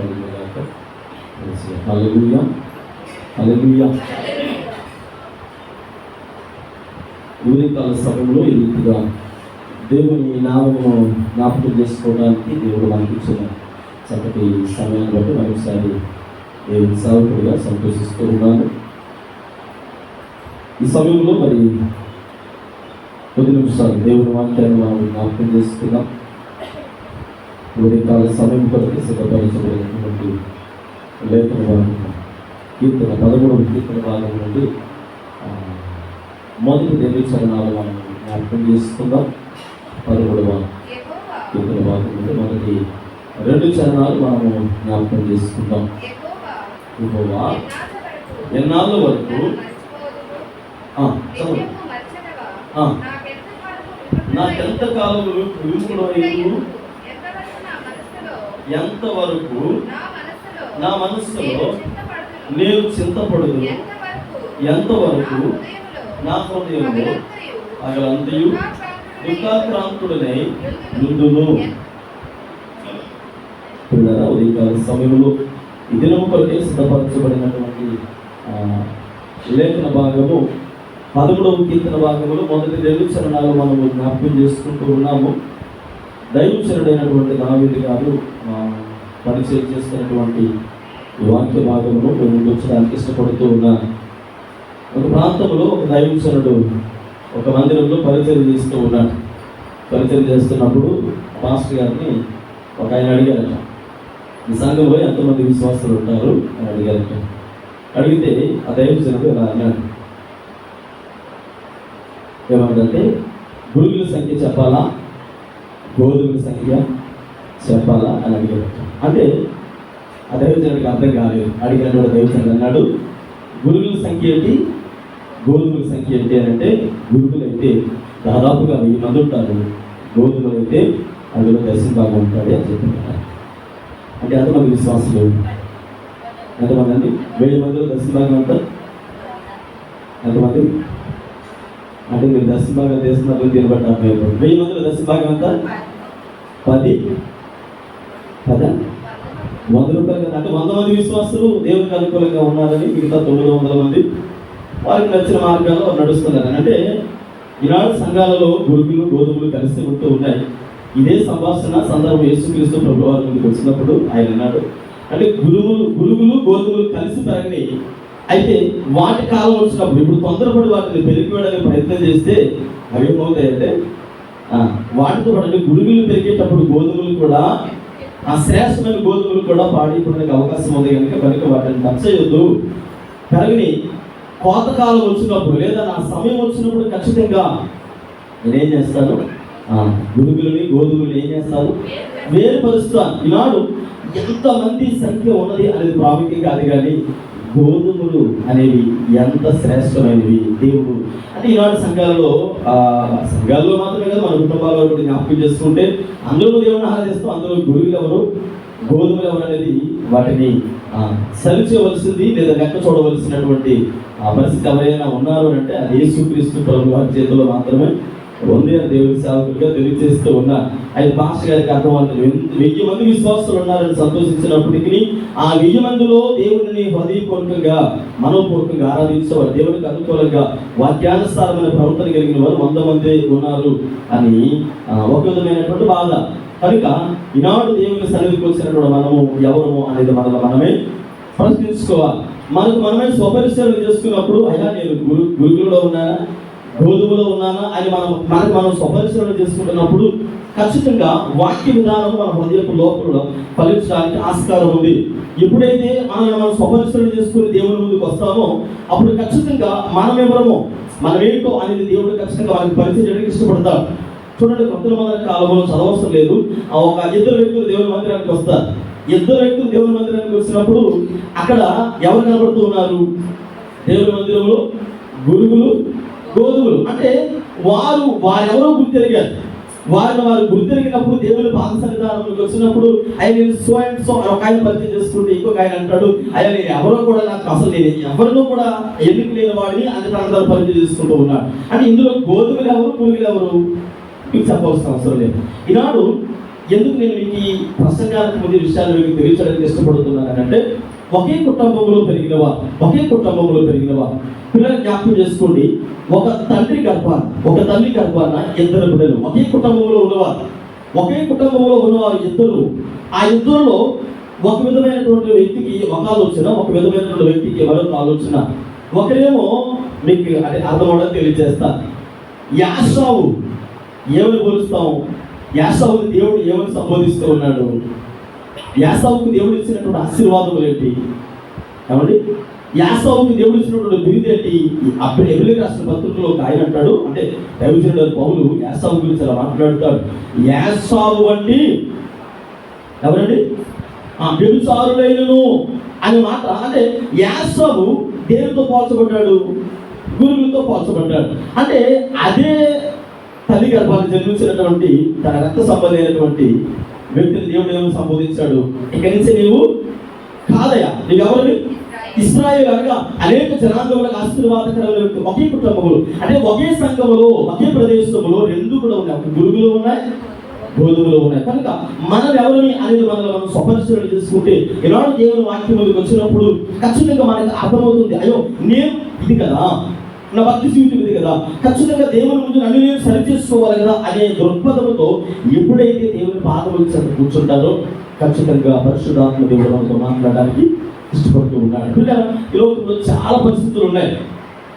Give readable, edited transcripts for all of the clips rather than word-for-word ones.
కలిగినగాక. హల్లెలూయా, హల్లెలూయా. ఉదయకాల సమయంలో ఈ రీతిగా దేవుని నామమును జ్ఞాపకం చేసుకోవడానికి దేవుడు మనకి ఇచ్చిన చక్కటి సమయాన్ని బట్టి మరొకసారి దేవుని సేవకుడిగా సంతోషిస్తూ ఉన్నాను. ఈ సమయంలో మరి కొద్ది నిమిషాలు దేవుని వాక్యాన్ని మనం జ్ఞాపకం చేసుకుందాం. ఉదయకాల సమయం కొరకు సిద్ధపరచబడినటువంటి లేఖన భాగం కీర్తన 13వ కీర్తన భాగం నుండి మొదటి 2 చరణాలు మనం జ్ఞాపకం చేసుకుందాం. 13వ కీర్తన భాగం నుండి మొదటి 2 చరణాలు మనము జ్ఞాపకం చేసుకుందాం. యెహోవా ఎన్నాళ్ళ వరకు నాకెంతకాలం విముఖుడైనవు, ఎంతవరకు నా మనస్సులో నేను చింతపడదు, ఎంతవరకు నా హృదయంలో పగలంతయు దుఃఖాక్రాంతుడనై నుండును. ఉదయకాల సమయంలో ఈ దినము కొరకే సిద్ధపరచబడినటువంటి లేఖన భాగము 13వ కీర్తన భాగములు మొదటి 2 చరణాలు మనము జ్ఞాపకం చేసుకుంటూ ఉన్నాము. దైవచరుడైనటువంటి దావీదు గారు పరిచయం చేస్తున్నటువంటి వాక్య భాగమును మేము ఉంచడానికి ఇష్టపడుతూ ఉన్నాను. ఒక ప్రాంతంలో ఒక దైవచరుడు ఒక మందిరంలో పరిచయం చేస్తూ ఉన్నాడు. పరిచయం చేస్తున్నప్పుడు పాస్టర్ గారిని ఒక ఆయన అడిగారట, ఈ సంఘంలో ఎంతమంది విశ్వాసులు ఉంటారు అని అడిగారట. అడిగితే ఆ దైవజనుడు ఇలా అన్నాడు, ఏమంటే గురుగుల సంఖ్య చెప్పాలా, గోధుమల సంఖ్య చెప్పాలా అని అడిగారట. అంటే ఆ దైవజనుడికి అర్థం కాలేదు. అడిగినటువంటి దైవజనుడు అన్నాడు, గురుగుల సంఖ్య ఏంటి, గోధుమల సంఖ్య ఏంటి అని అంటే, గురుగులు అయితే దాదాపుగా 1000 మంది ఉంటారు, గోధుమలు అయితే అందులో దశభాగం ఉంటాడు అని చెప్తున్నారు. అంటే ఎంతమంది విశ్వాసులు, ఎంతమంది అండి? 1000 మందిలో దశభాగం ఉంటారు ఎంతమంది అంటే మీరు దశభాగం చేస్తున్నారు దీన్ని బట్టి అర్థమైపోతుంది. 1000 మందిలో దశభాగం అంతా 10 100 రూపాయలు. అంటే 100 మంది విశ్వాసులు దేవునికి అనుకూలంగా ఉన్నారని, మిగతా 900 మంది వారికి నచ్చిన మార్గాల్లో నడుస్తున్నారని. అంటే ఈనాడు సంఘాలలో గురుగులు గోధుమలు కలిసి ఉంటూ ఉన్నాయి. ఇదే సంభాషణ సందర్భం యేసుక్రీస్తు ప్రభువు వారి ముందుకు వచ్చినప్పుడు ఆయన అన్నాడు, అంటే గురుగులు గోధుమలు కలిసి పెరగని, అయితే వాటి కాలం వచ్చినప్పుడు ఇప్పుడు తొందరపడి వాటిని పెరిగిపోయడానికి ప్రయత్నం చేస్తే అవి ఏమవుతాయంటే వాటితో పాటు గురుగులు పెరిగేటప్పుడు గోధుమలు కూడా ఆ శ్రేష్టమైన గోధుమలు కూడా పాడైపోవడానికి అవకాశం ఉంది కనుక వాటిని నచ్చయొద్దు. పెరగని కోతకాలం వచ్చినప్పుడు లేదా నా సమయం వచ్చినప్పుడు ఖచ్చితంగా నేనేం చేస్తాను, గురుగులని గోధుమలు ఏం చేస్తాను, వేరుపరుస్తాను. ఈనాడు ఎంతమంది సంఖ్య ఉన్నది అనేది ప్రాముఖ్యం కాదు, కానీ గోధుమలు అనేవి ఎంత శ్రేష్టమైనవి దేవుడు. అంటే ఈనాడు సంఘాలలో మాత్రమే కాదు, మన కుటుంబాల్లో కూడా జ్ఞాపకం చేసుకుంటే అందులో దేవుని ఆరాధిస్తాం. అందులో గురుగులు ఎవరు గోధుమలు ఎవరు అనేది వాటిని సరిచేయవలసింది లేదా లెక్క చూడవలసినటువంటి పరిస్థితి ఎవరైనా ఉన్నారు అంటే అది యేసుక్రీస్తు ప్రభు వారి చేతిలో మాత్రమే ఉంది అని దేవుని సేవకులుగా తెలియజేస్తూ ఉన్నారు. అయితే పాస్టర్ గారికి అర్థమవుతుంది, 1000 మంది విశ్వాసులు ఉన్నారని సంతోషించినప్పటికీ ఆ 1000 మందిలో దేవుడిని హృదయపూర్వకంగా మనోపూర్వకంగా ఆరాధించేవారు, దేవునికి అనుకూలంగా వాక్యానుసారమైన ప్రవర్తన కలిగిన వారు 100 మంది ఉన్నారు అని ఒక విధమైనటువంటి బాధ. కనుక ఈనాడు దేవుని సన్నిధికి వచ్చినప్పుడు మనము ఎవరము అనేది మనమే ప్రశ్నించుకోవాలి. మనమే స్వపరిశీలన చేసుకున్నప్పుడు అయ్యా నేను గురుగులో ఉన్నానా గోధుమలో ఉన్నానా అని మనం స్వపరిశీలన చేసుకుంటున్నప్పుడు ఖచ్చితంగా వాక్య విధానం మన హృదయపు లోపల ఫలించడానికి ఆస్కారం ఉంది. ఎప్పుడైతే మనం స్వపరిశీలన చేసుకుని దేవుని ముందుకు వస్తామో అప్పుడు ఖచ్చితంగా మనమేమో మనమేంటో అనేది దేవుడు ఖచ్చితంగా వారికి పరిచయం చేయడానికి ఇష్టపడతారు. చూడండి, కొత్తల మొదటి కాలంలో చదవవసరం లేదు, ఒక 2 వ్యక్తులు దేవుని మందిరానికి వస్తారు. 2 వ్యక్తులు దేవుని మందిరానికి వచ్చినప్పుడు అక్కడ ఎవరు కనబడుతూ ఉన్నారు? దేవుని మందిరంలో గురుగులు గోధుమలు. అంటే వారెవరో గుర్తెరిగారు. వారు గుర్తెరిగినప్పుడు దేవుని పాద సన్నిధానంలోకి వచ్చినప్పుడు ఆయన సో అండ్ సో ఒక ఆయన పరిచయం చేసుకుంటే ఇంకొక ఆయన అంటాడు, అయ్యా నేను ఎవరో కూడా నాకు అసలు నేను ఎవరినో కూడా ఎన్నిక లేని వాడిని అందరూ పరిచయం చేసుకుంటూ ఉన్నాడు. అంటే ఇందులో గోధుమలు ఎవరు పురుగులు ఎవరు మీకు చెప్పవలసిన అవసరం లేదు. ఈనాడు ఎందుకు నేను మీకు ఈ ప్రసంగానికి ముందు విషయాలు మీకు తెలియచడానికి ఇష్టపడుతున్నానంటే, ఒకే కుటుంబంలో పెరిగినవా, పిల్లలు జ్ఞాపకం చేసుకోండి. ఒక తల్లి గర్భాన ఇద్దరు బిడ్డలు, ఒకే కుటుంబంలో ఉన్నవారు ఇద్దరు. ఆ ఇద్దరులో ఒక విధమైనటువంటి వ్యక్తికి ఒక ఆలోచన, ఒక విధమైనటువంటి వ్యక్తికి మరొక ఆలోచన. ఒకరేమో మీకు అంటే అర్థమవడం తెలియజేస్తాను. యాషావు ఏమని పోలుస్తాం? యాషావుని దేవుడు ఏమని సంబోధిస్తూ ఉన్నాడు? యాషావుకు దేవుడు ఇచ్చినటువంటి ఆశీర్వాదములు ఏంటి? ఏమండి, యాషావుకి దేవుడు ఇచ్చినటువంటి బిరుదు ఏంటి? అప్పుడు ఎబ్రిల్ రాసిన పత్రికలో ఒక ఆయన అంటాడు, అంటే దైవజనుడు పౌలు యాషావు గురించి అలా మాట్లాడుతాడు. యాషావు అంటే ఎవరండి? వ్యభిచారులైనను అనే మాట. అంటే యాషావు దేవుడితో పోల్చబడ్డాడు, గురువులతో పోల్చబడ్డాడు. అంటే అదే తల్లి గర్భాన్ని జన్మించినటువంటి తన రక్త సంబంధమైనటువంటి వ్యక్తిని దేవుడు ఏమని సంబోధించాడు? ఇక్కడి నుంచి నీవు కాదయా, నీవు ఎవరిని? ఇశ్రాయేలు అనగా అనేక జనాంగములకు ఆశీర్వాదకరమైన వ్యక్తి. ఒకే కుటుంబములు, అంటే ఒకే సంఘములో, ఒకే ప్రదేశంలో రెండు కూడా ఉన్నాయి. గురువులు ఉన్నాయి, బోధములు ఉన్నాయి. కనుక మనం ఎవరిని అనేది మనం స్వపరిశీలన చేసుకుంటే, ఈనాడు దేవుని వాక్యం మీదకి వచ్చినప్పుడు ఖచ్చితంగా మనకి అర్థమవుతుంది. అయ్యో, నేను ఇది కదా, నా భక్తి జీవితం ఇది కదా, ఖచ్చితంగా దేవుని ముందు నన్ను నేను సరి చేసుకోవాలి కదా అనే దృక్పథంతో ఎప్పుడైతే దేవుని పాదములు కూర్చుంటారో ఖచ్చితంగా పరిశుద్ధాత్మ దేవుడు మనతో మాట్లాడడానికి ఇష్టపడుతూ ఉన్నాడు. ఈ లోకంలో చాలా పరిస్థితులు ఉన్నాయి,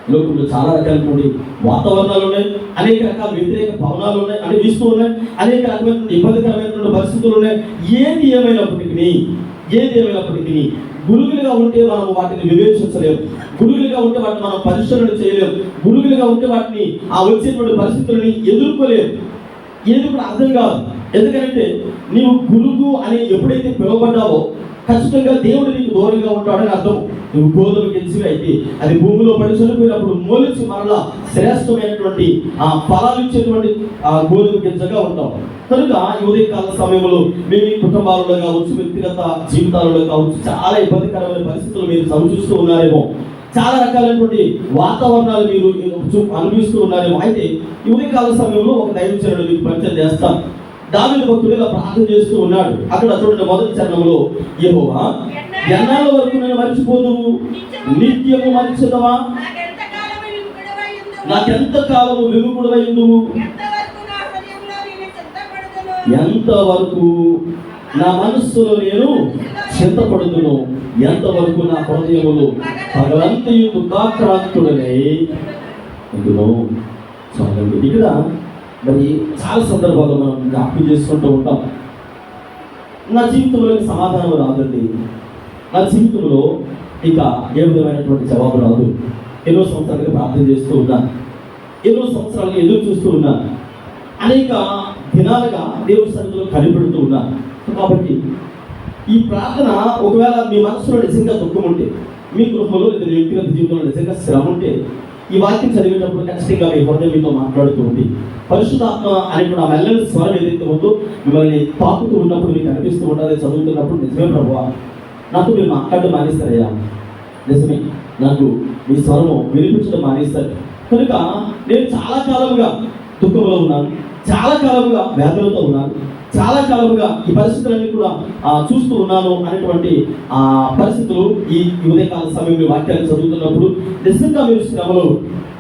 ఈ లోకంలో చాలా రకాలైనటువంటి వాతావరణాలు ఉన్నాయి, అనేక రకాల వ్యతిరేక భవనాలు ఉన్నాయి, అంటే వీస్తూ ఉన్నాయి, అనేక రకమైనటువంటి ఇబ్బందికరమైనటువంటి పరిస్థితులు ఉన్నాయి. ఏది ఏమైనప్పటికీ గురువులుగా ఉంటే మనం వాటిని వివేచించలేము, గురువులుగా ఉంటే వాటిని మనం పరిశీలన చేయలేము, గురువులుగా ఉంటే వాటిని ఆ వచ్చేటువంటి పరిస్థితులని ఎదుర్కోలేము. ఏది కూడా అర్థం కాదు. ఎందుకంటే నీవు గురువు అని ఎప్పుడైతే పిలువబడ్డావో ఖచ్చితంగా దేవుడు నీకు దూరంగా ఉంటాడని అర్థం. నువ్వు గోధుమ గింజలు అయితే అది భూమిలో పడి చనిపోయినప్పుడు మొలిచి మరలా శ్రేష్టమైనటువంటి ఆ ఫలాలు ఇచ్చేటువంటి ఆ గోధుమ గింజగా ఉంటావు. కనుక ఈ ఉదయకాల సమయంలో మీ కుటుంబాలలో కావచ్చు, వ్యక్తిగత జీవితాలలో కావచ్చు, చాలా ఇబ్బందికరమైన పరిస్థితులు మీరు సమచూస్తూ ఉన్నారేమో, చాలా రకాలైనటువంటి వాతావరణాలు మీరు అనుభవిస్తూ ఉన్నారేమో. అయితే ఈ ఉదయకాల సమయంలో ఒక దైవజనుడు మీకు పరిచయం చేస్తాం. దావీదు భక్తుడు ఇలా ప్రార్థన చేస్తూ ఉన్నాడు. అక్కడ చూడండి, మొదటి చరణంలో, యెహోవా ఎన్నాళ్ళ వరకు నేను మర్చిపోదు, నిత్యము మర్చిదవా, నాకెంత కాలము విముఖుడవై ఉందువు, ఎంతవరకు నా మనస్సులో నేను చింతపడుతును, ఎంతవరకు నా హృదయములు పగలంతయు దుఃఖాక్రాంతుడనై ఉందును. చాలండి. ఇక్కడ మరి చాలా సందర్భాల్లో మనం జ్ఞాపకం చేసుకుంటూ ఉంటాం, నా జీవితంలో సమాధానం రాదండి, నా జీవితంలో ఇక ఏ విధమైనటువంటి జవాబు రాదు. ఎన్నో సంవత్సరాలుగా ప్రార్థన చేస్తూ ఉన్నాను, ఎన్నో సంవత్సరాలుగా ఎదురు చూస్తూ ఉన్నాను, అనేక దినాలుగా దేవుడి సన్నిధిలో కనిపెడుతూ ఉన్నాను. కాబట్టి ఈ ప్రార్థన ఒకవేళ మీ మనసులో నిజంగా దుఃఖం ఉంటే, మీ గృహంలో లేదా వ్యక్తిగత జీవితంలో నిజంగా శ్రమ ఉంటే, ఈ వాక్యం చదివేటప్పుడు ఖచ్చితంగా మీ హృదయం మీతో మాట్లాడుతూ ఉంది. పరిశుద్ధాత్మ అనేటువంటి ఆ మెల్లని స్వరం ఏదైతే ఉందో మిమ్మల్ని తాకుతూ ఉన్నప్పుడు మీకు అనిపిస్తూ ఉంటుంది, చదువుతున్నప్పుడు నిజమే ప్రభువా నాకు మీరు మాట్లాడడం మానేస్తారయ్యా, నిజమే నాకు మీ స్వరము వినిపించడం మానేస్తారు. కనుక నేను చాలా కాలంగా దుఃఖంలో ఉన్నాను, చాలా కాలంగా వ్యాధులతో ఉన్నాను, చాలా కాలంగా ఈ పరిస్థితులన్నీ కూడా చూస్తూ ఉన్నాను అనేటువంటి పరిస్థితులు ఈ ఉదయకాల సమయంలో వాక్యాన్ని చదువుతున్నప్పుడు నిజంగా మీరు శ్రమలో,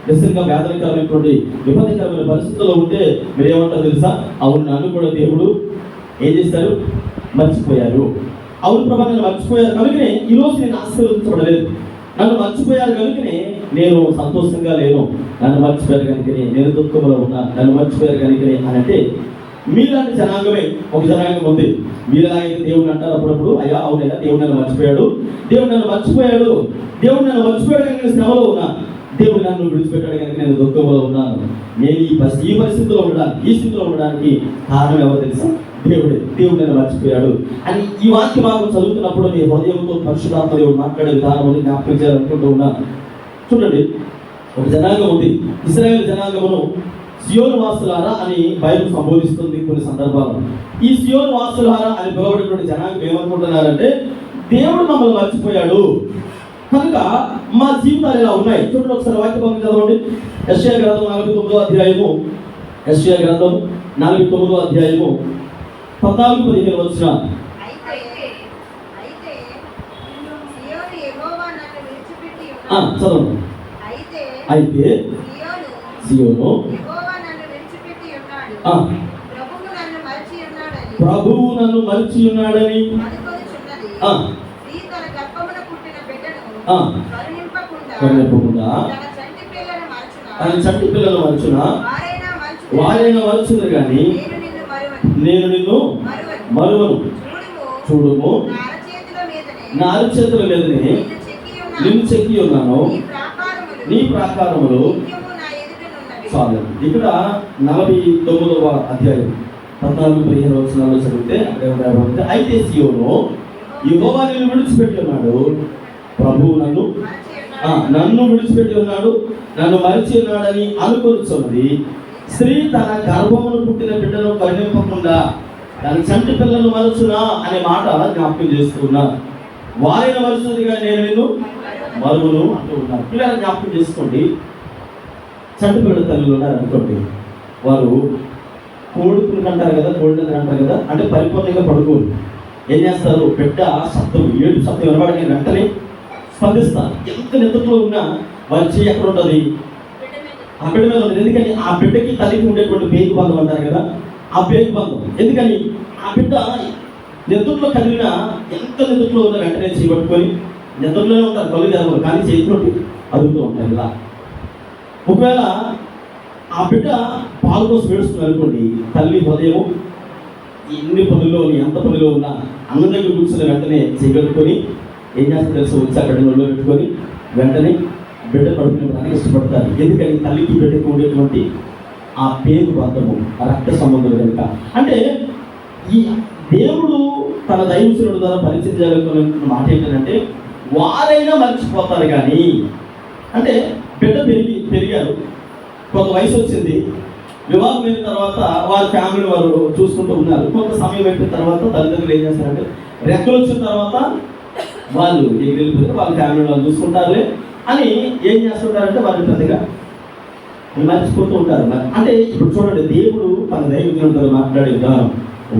నిజంగా వేదనకరమైనటువంటి విపత్తికరమైన పరిస్థితుల్లో ఉంటే మీరు ఏమంటారు తెలుసా? అవును, నన్ను కూడా దేవుడు ఏం చేశారు? మర్చిపోయారు. అవును ప్రభా, నన్ను మర్చిపోయారు కనుకనే ఈరోజు నేను ఆశీర్వదించబడలేదు, నన్ను మర్చిపోయారు కనుకనే నేను సంతోషంగా లేను, నన్ను మర్చిపోయారు కనుకనే నేను దుఃఖంలో ఉన్నాను, నన్ను మర్చిపోయారు కనుకనే అని అంటే మీలాంటి జనాంగమే ఒక జనాంగం ఉంది. మీలాగైతే దేవుడు అంటారు అప్పుడప్పుడు, అయ్యా అవునయ్యా దేవుడు నన్ను మర్చిపోయాడు, దేవుడు నన్ను మర్చిపోయాడు, దేవుడు నన్ను మర్చిపోయాడు కనుక నేను శ్రమలో ఉన్నాను, దేవుడు నన్ను విడిచిపెట్టాడు కనుక నేను దుఃఖంలో ఉన్నాను. నేను ఈ పరిస్థితిలో ఉండడానికి, ఈ స్థితిలో ఉండడానికి కారణం ఎవరు తెలుసా? దేవుడే. దేవుడు నన్ను మర్చిపోయాడు అని ఈ వాక్య భాగం చదువుతున్నప్పుడు మీ హృదయంతో పరిశుద్ధాత్మ దేవుడు మాట్లాడే విధానం జ్ఞాపకం చేయాలనుకుంటూ ఉన్నాను. చూడండి, ఒక జనాంగం ఉంది, ఇశ్రాయేలు జనాంగమును సియోను వాసులారా అని బైబిల్ సంబోధిస్తుంది కొన్ని సందర్భాలు. ఈ సియోను వాసులారా అని పిలువబడినటువంటి జనాంగం ఏమనుకుంటున్నారంటే, దేవుడు మమ్మల్ని మర్చిపోయాడు కనుక మా జీవితాలు ఇలా ఉన్నాయి. చూడండి, ఒకసారి వాక్య భాగం చదవండి. యెషయా గ్రంథం 49వ అధ్యాయము, 49వ అధ్యాయము 14-15 వచనాలు. చదవండి. అయితే సియోను ప్రభువు నన్ను మరిచి ఉన్నాడని కరుణింపకుండా ఆయన చంటి పిల్లలు మరచున వారైనా మరచును కానీ నేను నిన్ను మరువను. చూడుము, నా అరచేతుల మీదనే నిన్ను చెక్కి ఉన్నాను, నీ ప్రాకారములు చాలు. ఇక్కడ 49వ అధ్యాయం 14-15 వచనాల్లో చదివితే అక్కడ అయితే సియోను యెహోవా నిన్ను విడిచిపెట్టి ఉన్నాడు, ప్రభువు నన్ను విడిచిపెట్టి ఉన్నాడు, నన్ను మరిచి ఉన్నాడని అనుకొనుచున్నది. స్త్రీ తన గర్భమును పుట్టిన బిడ్డను కరుణింపకుండా తన చంటి పిల్లలను మరచునా అనే మాట జ్ఞాపకం చేస్తూ ఉన్నారు. వారైన మరుచుదిగా నేను నిన్ను మరువును అంటూ ఉన్నారు. పిల్లలు జ్ఞాపకం చేసుకోండి. చంటి పిల్లల తల్లులు ఉన్నారు అనుకోండి, వారు కోడుకుని అంటారు కదా, కోడిని అంటారు కదా, అంటే పరిపూర్ణంగా పడుకోరు. ఏం చేస్తారు? బిడ్డ శబ్దం, ఏడు శబ్దం వినబడని వెంటనే స్పందిస్తారు. ఎంత నిద్రలో ఉన్నా వారి చెయ్యి ఎక్కడ ఉంటుంది? ఆ బిడ్డ మీద ఉంటుంది. ఎందుకని? ఆ బిడ్డకి తల్లికి ఉండేటువంటి పేగు బంధం అంటారు కదా, ఆ పేగు బంధం. ఎందుకని? ఆ బిడ్డ నిద్రలో కదిలినా, ఎంత నిద్రలో ఉన్నా వెంటనే చేయబట్టుకొని నిద్రలోనే ఉంటారు, కళ్ళు తెరవరు, కానీ చేతిలోకి అదుగుతూ ఉంటారు ఇలా. ఒకవేళ ఆ బిడ్డ పాలు కోసం ఏడుస్తుంది అనుకోండి, తల్లి హృదయం ఎన్ని పనుల్లో ఎంత పనిలో ఉన్నా అన్నం దగ్గర కూర్చుని వెంటనే చేయగలుగుకొని ఏం చేస్తారు తెలుసు? వచ్చి అక్కడ నోట్లో పెట్టుకొని వెంటనే బిడ్డ పడుకునే ఇష్టపడతారు. ఎందుకని? తల్లికి బిడ్డకి ఉండేటువంటి ఆ పేరు బంధము, ఆ రక్త సంబంధం కనుక. అంటే ఈ దేవుడు తన దైవజనుడి ద్వారా పరిచయం జరుగుతున్న మాట ఏంటంటే, వారైనా మర్చిపోతారు కానీ, అంటే బిడ్డ పెరిగారు, కొంత వయసు వచ్చింది, వివాహం అయిన తర్వాత వారి ఫ్యామిలీ వారు చూసుకుంటూ ఉన్నారు. కొంత సమయం అయిపోయిన తర్వాత తల్లిదండ్రులు ఏం చేస్తారంటే, రెక్కలు వచ్చిన తర్వాత వాళ్ళు ఎగిరిపోతే వాళ్ళ ఫ్యామిలీ వాళ్ళు చూసుకుంటారులే అని ఏం చేస్తుంటారంటే వాళ్ళు పెద్దగా మర్చిపోతూ ఉంటారు. అంటే ఇప్పుడు చూడండి, దేవుడు తన దైవజనుడితో మాట్లాడే విధానం,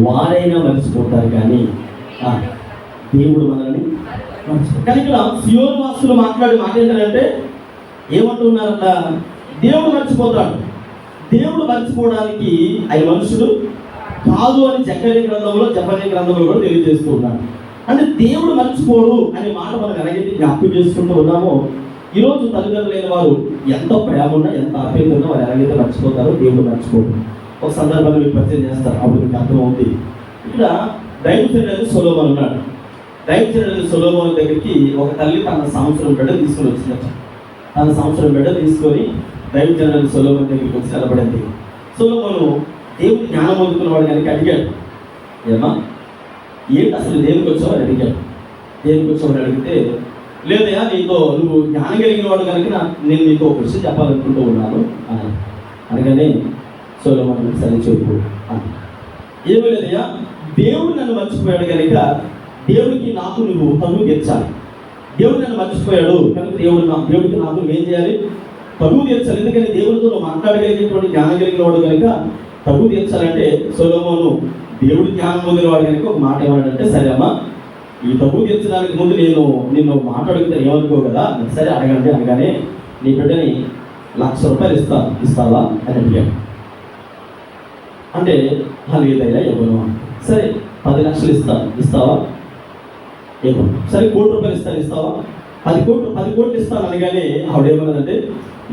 వారైనా మర్చిపోతారు కానీ దేవుడు మనల్ని మర్చిపోతారు. కానీ ఇక్కడ సియోను వాసులు మాట్లాడే మాట ఏంటంటే, ఏమంటున్నారంట? దేవుడు మర్చిపోతాడు. దేవుడు మర్చిపోవడానికి ఆయన మనుషుడు కాదు అని జకర్యా గ్రంథంలో కూడా తెలియజేస్తూ ఉన్నాడు. అంటే దేవుడు మర్చిపోడు అనే మాట మనం ఎలాగైతే జ్ఞాపకం చేసుకుంటూ ఉన్నామో, ఈరోజు తల్లిదండ్రులు లేని వారు ఎంత ప్రేమ ఉన్నా, ఎంత ఆప్యాయత ఉన్నా వారు ఎలాగైతే మర్చిపోతారో దేవుడు మర్చిపోడు. ఒక సందర్భంగా మీకు పరిచయం చేస్తారు, అప్పుడు మీకు అర్థమవుతుంది. ఇక్కడ దైవజనుడైన సొలొమోను ఉన్నాడు. దైవజనుడైన సొలొమోను దగ్గరికి ఒక తల్లి తన సంవత్సరం బిడ్డ తీసుకొని వచ్చిందట. తన సంవత్సరం బిడ్డ తీసుకొని దైవజనుడైన సొలొమోను దగ్గరికి వచ్చి నిలబడింది. సొలొమోను దేవుడు జ్ఞానం పొందుకున్నవాడు కనుక అడిగాడు, ఏమా ఏంటి అసలు దేవునికి వచ్చావు అని అడిగాడు. దేవునికి వచ్చామని అడిగితే, లేదయ్యా నువ్వు జ్ఞానం కలిగిన వాడు కనుక నేను నీకు ఒక విషయం చెప్పాలనుకుంటూ ఉన్నాను అని అనగానే సొలొమోను సరే చెప్పు అని. ఏమీ లేదయ్యా, దేవుడు నన్ను మర్చిపోయాడు కనుక దేవుడికి నాకు నువ్వు తగువ తీర్చాలి. దేవుడు నన్ను మర్చిపోయాడు కనుక దేవుడికి నాకు ఏం చేయాలి? తగువ తీర్చాలి. ఎందుకని? దేవుడితో నువ్వు మాట్లాడగలిగేటువంటి జ్ఞానం కలిగిన వాడు కనుక తగువ తీర్చాలంటే సొలొమోను దేవుడి జ్ఞానం పొందిన వాడు కనుక ఒక మాట ఏమన్నాడంటే, సరే అమ్మా, ఈ తప్పు తీర్చడానికి ముందు నిన్ను మాట్లాడితే ఏమనుకో కదా, సరే అడగండి అనగానే, నీ బిడ్డని ₹1,00,000 ఇస్తావా అని అడిగాడు. అంటే లేదయ్యా ఇవ్వను. సరే 10 లక్షలు ఇస్తావా? ఇవ్వను. సరే ₹1,00,00,000 ఇస్తావా? 10 కోట్లు ఇస్తాను అనగానే ఆవిడేమన్నదంటే,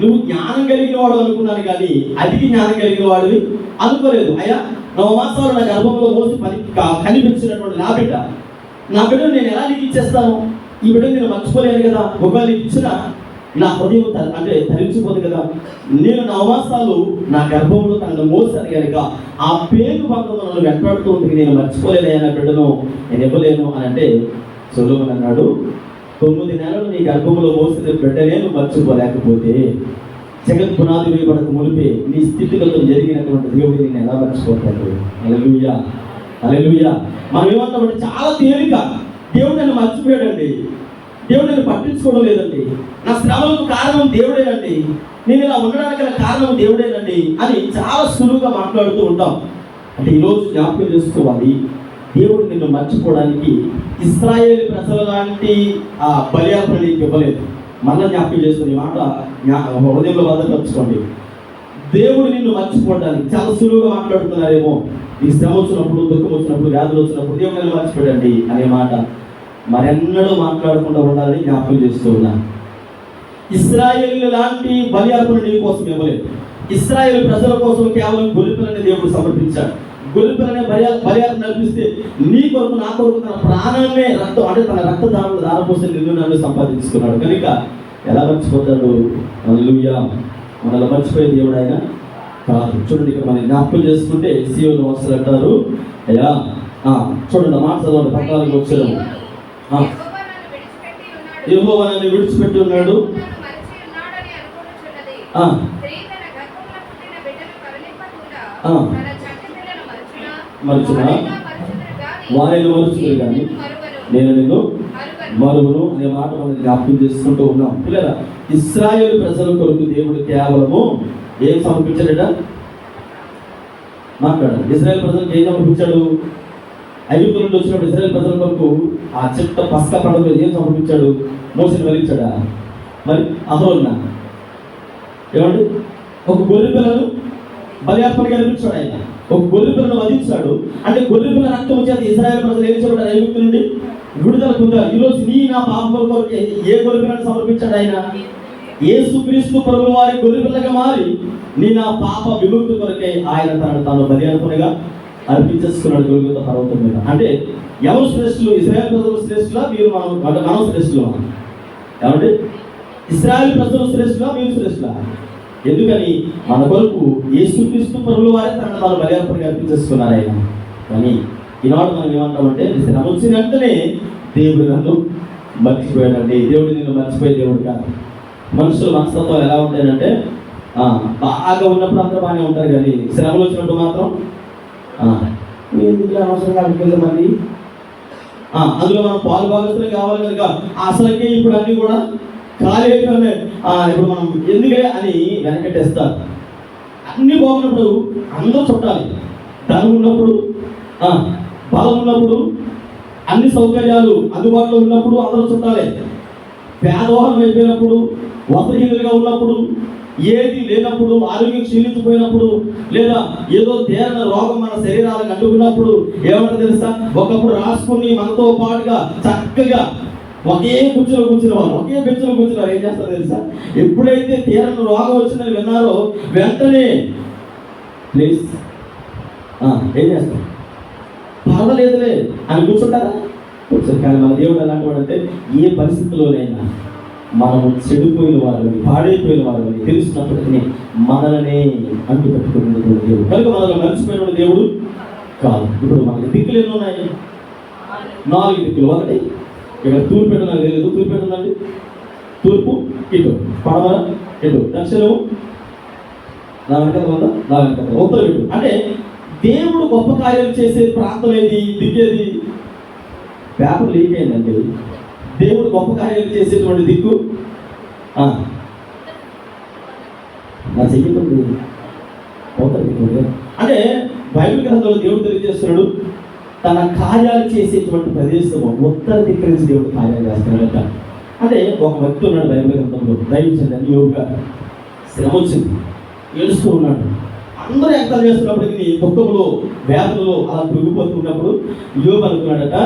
నువ్వు జ్ఞానం కలిగిన వాడు అనుకున్నాను కానీ అతికి జ్ఞానం కలిగిన వాడివి అనుకోలేదు. అయ్యా, 9 మాసాలు నా గర్భంలో మోసి కనిపించినటువంటి నా బిడ్డను నేను ఎలా నీకు ఇచ్చేస్తాను? ఈ బిడ్డను నేను మర్చిపోలేను కదా. ఒకవేళ నీకు ఇచ్చినా నా హృదయం అంటే ధరించిపోదు కదా. నేను 9 మాసాలు నా గర్భంలో తనను మోసాను కనుక ఆ పేరు బంధం నన్ను వెంటాడుతూ ఉంటుంది, నేను మర్చిపోలేను నా బిడ్డను, నేను ఇవ్వలేను అని అంటే సొలొమోను అన్నాడు, 9 నెలలు నీ గర్భంలో మోసిన బిడ్డనే నువ్వు మర్చిపోలేకపోతే జగత్ పునాది వేయబడక మునిపే నీ స్థితిగతులు జరిగినటువంటి దేవుడు నేను ఎలా మర్చిపోతాడు? హల్లెలూయా, హల్లెలూయా. మనం ఏమంటామంటే చాలా తేలిక, దేవుడు నన్ను మర్చిపోయాడండి, దేవుడు నన్ను పట్టించుకోవడం లేదండి, నా శ్రమలకు కారణం దేవుడేనండి, నేను ఇలా ఉండడానికి కారణం దేవుడేనండి అని చాలా సులువుగా మాట్లాడుతూ ఉంటాం. అంటే ఈరోజు జ్ఞాపకం చేసుకోవాలి, దేవుడు నిన్ను మర్చిపోవడానికి ఇశ్రాయేలు ప్రజల లాంటి ఆ బలియార్పణ నీకు ఇవ్వలేదు. మళ్ళీ జ్ఞాపకం చేసుకుని మాట హృదయంలో భద్రపరచుకోండి. దేవుడు నిన్ను మర్చిపోవడానికి చాలా సులువుగా మాట్లాడుతున్నారేమో, నీకు శ్రమ వచ్చినప్పుడు, దుఃఖం వచ్చినప్పుడు, వ్యాధులు వచ్చినప్పుడు దేవుడు నిన్ను మర్చిపోయండి అనే మాట మరెన్నడూ మాట్లాడకుండా ఉండాలని జ్ఞాపకం చేస్తూ ఉన్నాను. ఇశ్రాయేలు లాంటి బలియార్పణ నీ కోసం ఇవ్వలేదు. ఇశ్రాయేలు ప్రజల కోసం కేవలం గొర్రెపిల్లని దేవుడు సమర్పించాడు. గొర్రెపిల్లని బలియార్పణ నడిపిస్తే నీ కొరకు, నా కొరకు తన ప్రాణాన్నే రక్తం, అంటే తన రక్తదారులు దారపోసి నిన్ను నన్ను సంపాదించుకున్నాడు. కనుక ఎలా మర్చిపోతాడు? హల్లెలూయా. మనల్ని మర్చిపోయే దేవుడు ఆయన కాదు. చూడండి, ఇక్కడ మనం జ్ఞాపకం చేసుకుంటే సీయోను వాసులు అంటారు, అయ్యా చూడండి మాట చదవండి, 14 వచ్చారు. యెహోవా నన్ను విడిచిపెట్టి ఉన్నాడు, మరచునా వారిని మరుచుకుని కానీ నేను నిన్ను మరువును అనే మాట మనం జ్ఞాపకం చేసుకుంటూ ఉన్నాం. పిల్లల, ఇశ్రాయేలు ప్రజల కొరకు దేవుడు కేవలము ఏం సమర్పించాడట? మాట్లాడాలి. ఇశ్రాయేల్ ప్రజలకు ఏం సమర్పించాడు? ఐగుప్తు నుండి వచ్చినప్పుడు ఇశ్రాయేల్ ప్రజల కొరకు ఆ చిట్ట పస్కా పండుగ ఏం సమర్పించాడు? మోసని వెలిగించాడా? మరి అహరోనా ఏమండి? ఒక గొర్రె పిల్లను బలియార్పణగా అనిపించాడు ఆయన. ఒక గొర్రె పిల్లను వధించాడు. అంటే గొర్రె పిల్ల రక్తం వచ్చేది ఇశ్రాయేల్ ప్రజలు ఏం చెప్పాడు? ఐగుప్తు నుండి విడుదల పొందారు. ఈరోజు నీ నా పాపముల కొరకు ఏ గొర్రె పిల్లను సమర్పించాడు ఆయన? యేసుక్రీస్తు ప్రభువు వారి గొర్రె పిల్లగా మారి నీ నా పాప విముక్తి కొరకే ఆయన తనను తాను బలియార్పణగా అర్పించేసుకున్నాడు గొల్గొతా పర్వతం మీద. అంటే ఎవరు శ్రేష్ఠులు? ఇశ్రాయేల్ ప్రజలు శ్రేష్ఠులా? మీరు మనం శ్రేష్ఠులు? ఏమంటే ఇశ్రాయేల్ ప్రజలు శ్రేష్ఠులా? మీరు శ్రేష్ఠులా? ఎందుకని మన కొరకు యేసుక్రీస్తు ప్రభువు వారే తనను తాను బలియార్పణగా అర్పించేసుకున్నారు ఆయన. కానీ ఈనాడు మనం ఏమంటామంటే, శ్రమ వచ్చిన వెంటనే దేవుడు నన్ను మర్చిపోయాడండి. దేవుడు నిన్ను మర్చిపోయే దేవుడు కాదు. మనుషుల మనస్తత్వాలు ఎలా ఉంటాయంటే, బాగా ఉన్నప్పుడు అంతా బాగానే ఉంటారు, కానీ శ్రమలు వచ్చినప్పుడు మాత్రం ఎందుకు అనవసరంగా అనిపించదు మళ్ళీ అందులో మనం పాలు భాగస్తులు కావాలి కనుక అసలుకే ఇప్పుడు అన్నీ కూడా ఖాళీ అయిపోయినాయి, ఇప్పుడు మనం ఎందుకే అని వెనకట్టేస్తారు. అన్నీ బాగున్నప్పుడు అందరూ చుట్టాలి. ధనం ఉన్నప్పుడు, బలం ఉన్నప్పుడు, అన్ని సౌకర్యాలు అందుబాటులో ఉన్నప్పుడు అందరూ చుట్టాలి. పేదవాహనం అయిపోయినప్పుడు, వసతిహీనులుగా ఉన్నప్పుడు, ఏది లేనప్పుడు, ఆరోగ్యం క్షీణించిపోయినప్పుడు, లేదా ఏదో తీరన రోగం మన శరీరాలకు అంటుకున్నప్పుడు ఏమంటారు తెలుసా? ఒకప్పుడు రాసుకుని మనతో పాటుగా చక్కగా ఒకే కుర్చీలో కూర్చునేవారు, ఒకే బెంచ్లో కూర్చున్నారు. ఏం చేస్తారు తెలుసా? ఎప్పుడైతే తీరన రోగం వచ్చిందని విన్నారో వెంటనే ప్లీజ్ ఏం చేస్తారు? పర్వాలేదులే అని కూర్చుంటారా? కూర్చొని. కానీ మన దేవుడు ఎలాంటి వాడు అంటే, ఏ పరిస్థితుల్లోనైనా మనము చెడిపోయిన వారిని, పాడైపోయిన వారిని తెలుసుకున్నప్పటికీ మనల్ని అంటు పెట్టుకునేటువంటి దేవుడు. కనుక మనల్ని మర్చిపోయిన దేవుడు కాదు. ఇప్పుడు మనకి దిక్కులు ఎన్ని ఉన్నాయి? 4 దిక్కులు. ఒకటి ఇక్కడ తూర్పు నాకు తెలియదు, తూర్పు ఉందండి. తూర్పు ఇటు, పడమర ఇటు, దక్షిణము నా వెనకాల ఉందా? నా వెనకాల ఉత్తరం ఇటు. అంటే దేవుడు గొప్ప కార్యాలు చేసే ప్రాంతం ఏది? దిక్కేది? పేపర్ లీక్ అయిందండి. దేవుడు గొప్ప కార్యాలు చేసేటువంటి దిక్కు నా చెయ్యకుండా అంటే బైబిల్ గ్రంథంలో దేవుడు తెలియజేస్తున్నాడు, తన కార్యాలు చేసేటువంటి ప్రదేశము ఉత్తర దిక్కు నుంచి దేవుడు కార్యాలు చేస్తున్నాడట. అంటే ఒక వ్యక్తి ఉన్నాడు బైబిల్ గ్రంథంలో, దైవజనుడు యోబు గారు. శ్రమ వచ్చింది, ఏడుస్తూ ఉన్నాడు. అందరూ ఎక్కలు చేస్తున్నప్పటికీ దుఃఖంలో, వ్యాధులలో అలా తిరిగిపోతున్నప్పుడు యోబు అనుకున్నాడట,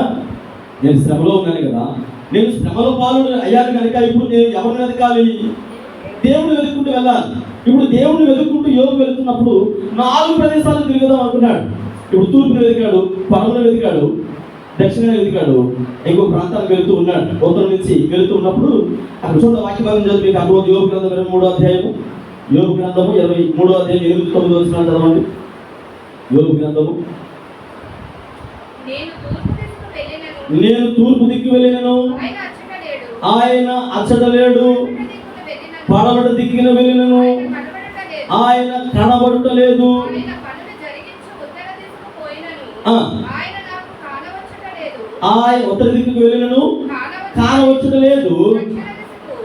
నేను శ్రమలో ఉన్నాను కదా, నేను శ్రమలో పాలు అయ్యాను కనుక ఇప్పుడు నేను ఎవరిని వెతకాలి? దేవుడిని వెతుక్కుంటూ వెళ్ళాలి. ఇప్పుడు దేవుడిని వెతుక్కుంటూ యోబు వెళ్తున్నప్పుడు 4 ప్రదేశాలు తిరుగుదాం అనుకున్నాడు. ఇప్పుడు తూర్పును వెతికాడు, పడమను వెతికాడు, దక్షిణాన్ని వెతికాడు, ఇంకో ప్రాంతానికి వెళుతూ ఉన్నాడు. ఉత్తరం నుంచి వెళుతూ ఉన్నప్పుడు అక్కడ చూడండి, వాక్య భాగం చదివి మీకు అర్థం. యోబు గ్రంథం 23వ అధ్యాయము, యోబు గ్రంథము 23వ అధ్యాయం 8-9 వచనాలు చదవండి. యోబు గ్రంథము. నేను తూర్పు దిక్కు వెళ్ళినను, ఆయన అచ్చట లేడు. పడమట దిక్కున వెళ్ళినను, ఆయన కనబడటలేదు. ఆయన ఉత్తర దిక్కుకు వెళ్ళినను కానవచ్చలేదు.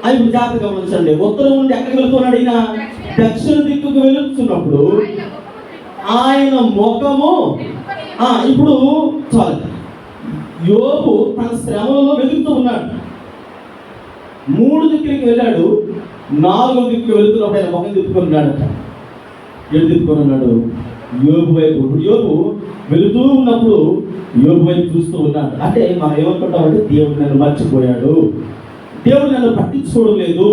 అది ఇప్పుడు జాగ్రత్త గమనించండి. ఉత్తరం నుండి ఎక్కడికి వెళ్తున్నాడు? ఈయన దక్షిణ దిక్కుకు వెళుతున్నప్పుడు ఆయన ముఖము. ఇప్పుడు చాలు, యోబు తన శ్రమలలో వెతుకుతూ ఉన్నాడు. 3 దిక్కులకి వెళ్ళాడు, 4వ దిక్కుకు వెళుతున్నప్పుడు ఆయన ముఖం తిప్పుకొని ఉన్నాడట. ఎటు తిప్పుకొని ఉన్నాడు? యోబు వైపు. యోబు వెళుతూ ఉన్నప్పుడు యోబు వైపు చూస్తూ ఉన్నాడు. అంటే మనం ఏమనుకుంటామంటే దేవుడు నన్ను మర్చిపోయాడు, దేవుడు నన్ను పట్టించుకోవడం లేదు,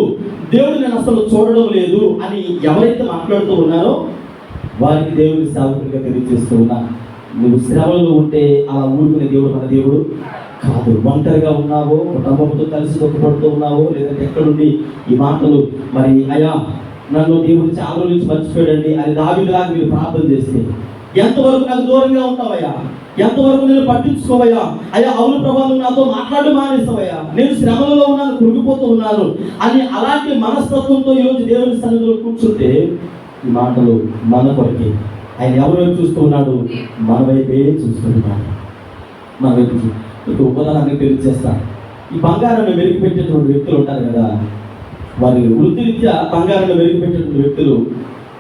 దేవుడు నన్ను అసలు చూడడం లేదు అని ఎవరైతే మాట్లాడుతూ ఉన్నారో వారికి దేవుడి సేవకుడిగా తెలియజేస్తూ ఉన్నా. నువ్వు శ్రమలో ఉంటే అలా ఊరుకునే దేవుడు మన దేవుడు కాదు. ఒంటరిగా ఉన్నావో, కుటుంబంతో కలిసి దుఃఖపడుతూ ఉన్నావో, లేదంటే ఎక్కడుండి ఈ మాటలు మరి అయ్యా నన్ను దేవుడు చాలా రోజుల నుంచి మర్చిపోయాడండి అని దావీదులాగా మీరు ప్రార్థన చేస్తే, ఎంతవరకు నాకు దూరంగా ఉంటావయ్యా, ఎంతవరకు నేను పట్టించుకోవయ్యా, అయ్యా అవును ప్రభా నువ్వు నాతో మాట్లాడడం మానేస్తావయ్యా, నేను శ్రమలలో ఉన్నాను, కృంగిపోతూ ఉన్నాను అని అలాంటి మనస్తత్వంతో ఈరోజు దేవుని సన్నిధిలో కూర్చుంటే ఈ మాటలు మన కొరకే. ఆయన ఎవరి వైపు చూస్తూ ఉన్నాడు? మన వైపే చూస్తున్నాడు. మన వైపు ఒక ఉదాహరణ తెలియజేస్తాను. ఈ బంగారాన్ని మెరుగుపెట్టేటువంటి వ్యక్తులు ఉంటారు కదా, వారి వృత్తిరీత్యా బంగారాన్ని మెరుగుపెట్టేటువంటి వ్యక్తులు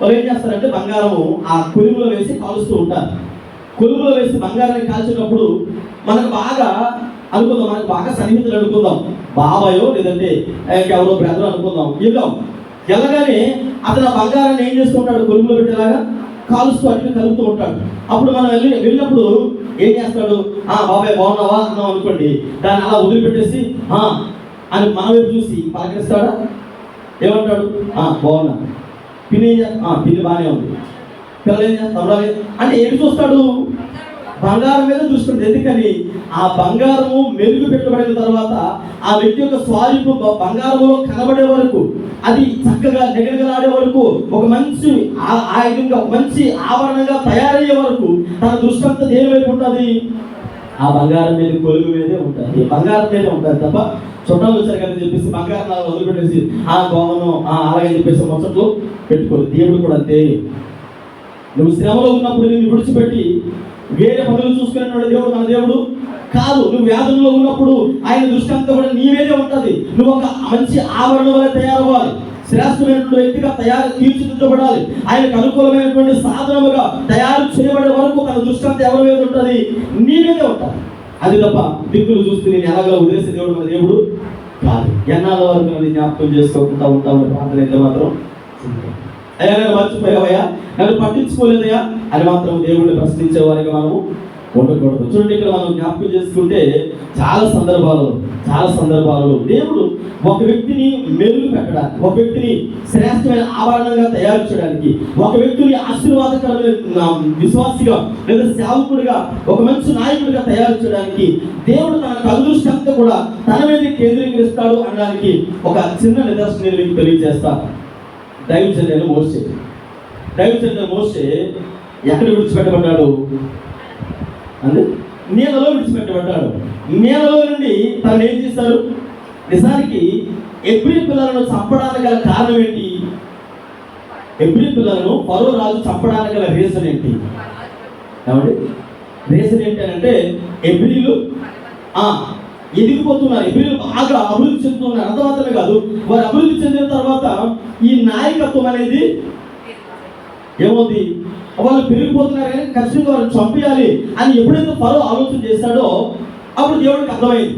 వాళ్ళు ఏం చేస్తారంటే బంగారము ఆ కొలుములో వేసి కాలుస్తూ ఉంటారు. కొలుములో వేసి బంగారాన్ని కాల్చినప్పుడు మనకు బాగా అనుకుందాం, మనకు బాగా సన్నిహితులు అనుకుందాం, బాబాయో లేదంటే ఎవరో బ్రదర్ అనుకుందాం, వెళ్దాం. వెళ్ళగానే అతను ఆ బంగారాన్ని ఏం చేస్తూ ఉంటాడు? కొలుములో పెట్టేలాగా కాలుస్తూ అట్లా కలుపుతూ ఉంటాడు. అప్పుడు మనం వెళ్ళినప్పుడు ఏం చేస్తాడు? బాబాయ్ బాగున్నావా అన్నాం అనుకోండి, దాన్ని అలా వదిలిపెట్టేసి అని మన వైపు చూసి పలకరిస్తాడా? ఏమంటాడు? బాగున్నా. పిన్ని పిన్ని బాగానే ఉంది. పిల్లలు ఏం చేస్తాడు అంటే ఏమి చూస్తాడు? బంగారం మీద చూస్తుంది. ఎందుకని? ఆ బంగారము మెరుగు పెట్టబడిన తర్వాత ఆ వ్యక్తి యొక్క స్వారీపు బంగారంలో కనబడే వరకు, అది చక్కగా నిగనిగలాడే వరకు, ఒక మంచి ఒక మంచి ఆభరణంగా తయారయ్యే వరకు తన దృష్టి అంతా దేని వైపు ఉంటుంది? ఆ బంగారం మీద, కొలుగు మీదే ఉంటుంది, బంగారం మీదే ఉంటుంది తప్ప చుట్టాలు వచ్చారు కదా చెప్పేసి బంగారం వదిలిపెట్టేసి గోమను అలాగే చెప్పేసి ముచ్చట్లు పెట్టుకోరు. దేవుడు కూడా అంతే. నువ్వు శ్రమలో ఉన్నప్పుడు నిన్ను విడిచిపెట్టి వేరే పనులు చూసుకునేవాడు దేవుడు మన దేవుడు కాదు. నువ్వు వ్యాధుల్లో ఉన్నప్పుడు ఆయన దృష్టి అంతా కూడా నీ మీదే ఉంటుంది. నువ్వు ఒక మంచి ఆభరణం వల్ల తయారవ్వాలి, శ్రేష్టమైనటువంటి వ్యక్తిగా తీర్చిదిద్దబడాలి, ఆయనకు అనుకూలమైనటువంటి సాధనముగా తయారు చేయబడే వరకు తన దృష్టి అంతా ఎవరి మీద ఉంటుంది? నీ మీదే ఉంటుంది. అది తప్ప దిక్కులు చూస్తే నేను ఎలాగో వదిలేసే దేవుడు మన దేవుడు కాదు. ఎన్నాళ్ళ వరకు నన్ను జ్ఞాపకం చేసుకోకుండా ఉంటామని ప్రార్థన అయితే మాత్రం అయ్యా నన్ను మర్చిపోయావయ్యా, నన్ను పట్టించుకోలేదయ్యా అని మాత్రం దేవుడిని ప్రశ్నించే వారికి మనము ఉండకూడదు. చూడండి, ఇక్కడ మనం జ్ఞాపకం చేసుకుంటే చాలా సందర్భాలలో దేవుడు ఒక వ్యక్తిని మెరుగు పెట్టడానికి, ఒక వ్యక్తిని శ్రేష్టమైన ఆభరణంగా తయారు చేయడానికి, ఒక వ్యక్తిని ఆశీర్వాదకరమైన విశ్వాసిగా లేదా సేవకుడిగా, ఒక మంచి నాయకుడిగా తయారు చేయడానికి దేవుడు తన కలుదృష్టి అంతా కూడా తన మీద కేంద్రీకరిస్తాడు అనడానికి ఒక చిన్న నిదర్శనం నేను మీకు తెలియజేస్తాను. దైవజనుడైన మోషే ఎక్కడ విడిచిపెట్టబడ్డాడు? అంటే నీళ్ళలో విడిచిపెట్టబడ్డాడు. నీళ్ళలో నుండి తను ఏం చేశారు? నిజానికి ఎబ్రీ పిల్లలను చంపడానికి గల కారణం ఏంటి? ఎబ్రీ పిల్లలను ఫరో రాజు చంపడానికి గల రీజన్ ఏంటి? ఏమండి రీజన్ ఏంటి అంటే ఎబ్రీలు ఎదిగిపోతున్నారు, ఎబ్రీలు బాగా అభివృద్ధి చెందుతున్నారు. అంత మాత్రమే కాదు, వారు అభివృద్ధి చెందిన తర్వాత ఈ నాయకత్వం అనేది ఏమవుతుంది? వాళ్ళు పెరిగిపోతున్నారు కానీ ఖచ్చితంగా వారిని చంపేయాలి అని ఎప్పుడైతే ఫరో ఆలోచన చేశాడో అప్పుడు దేవుడికి అర్థమైంది.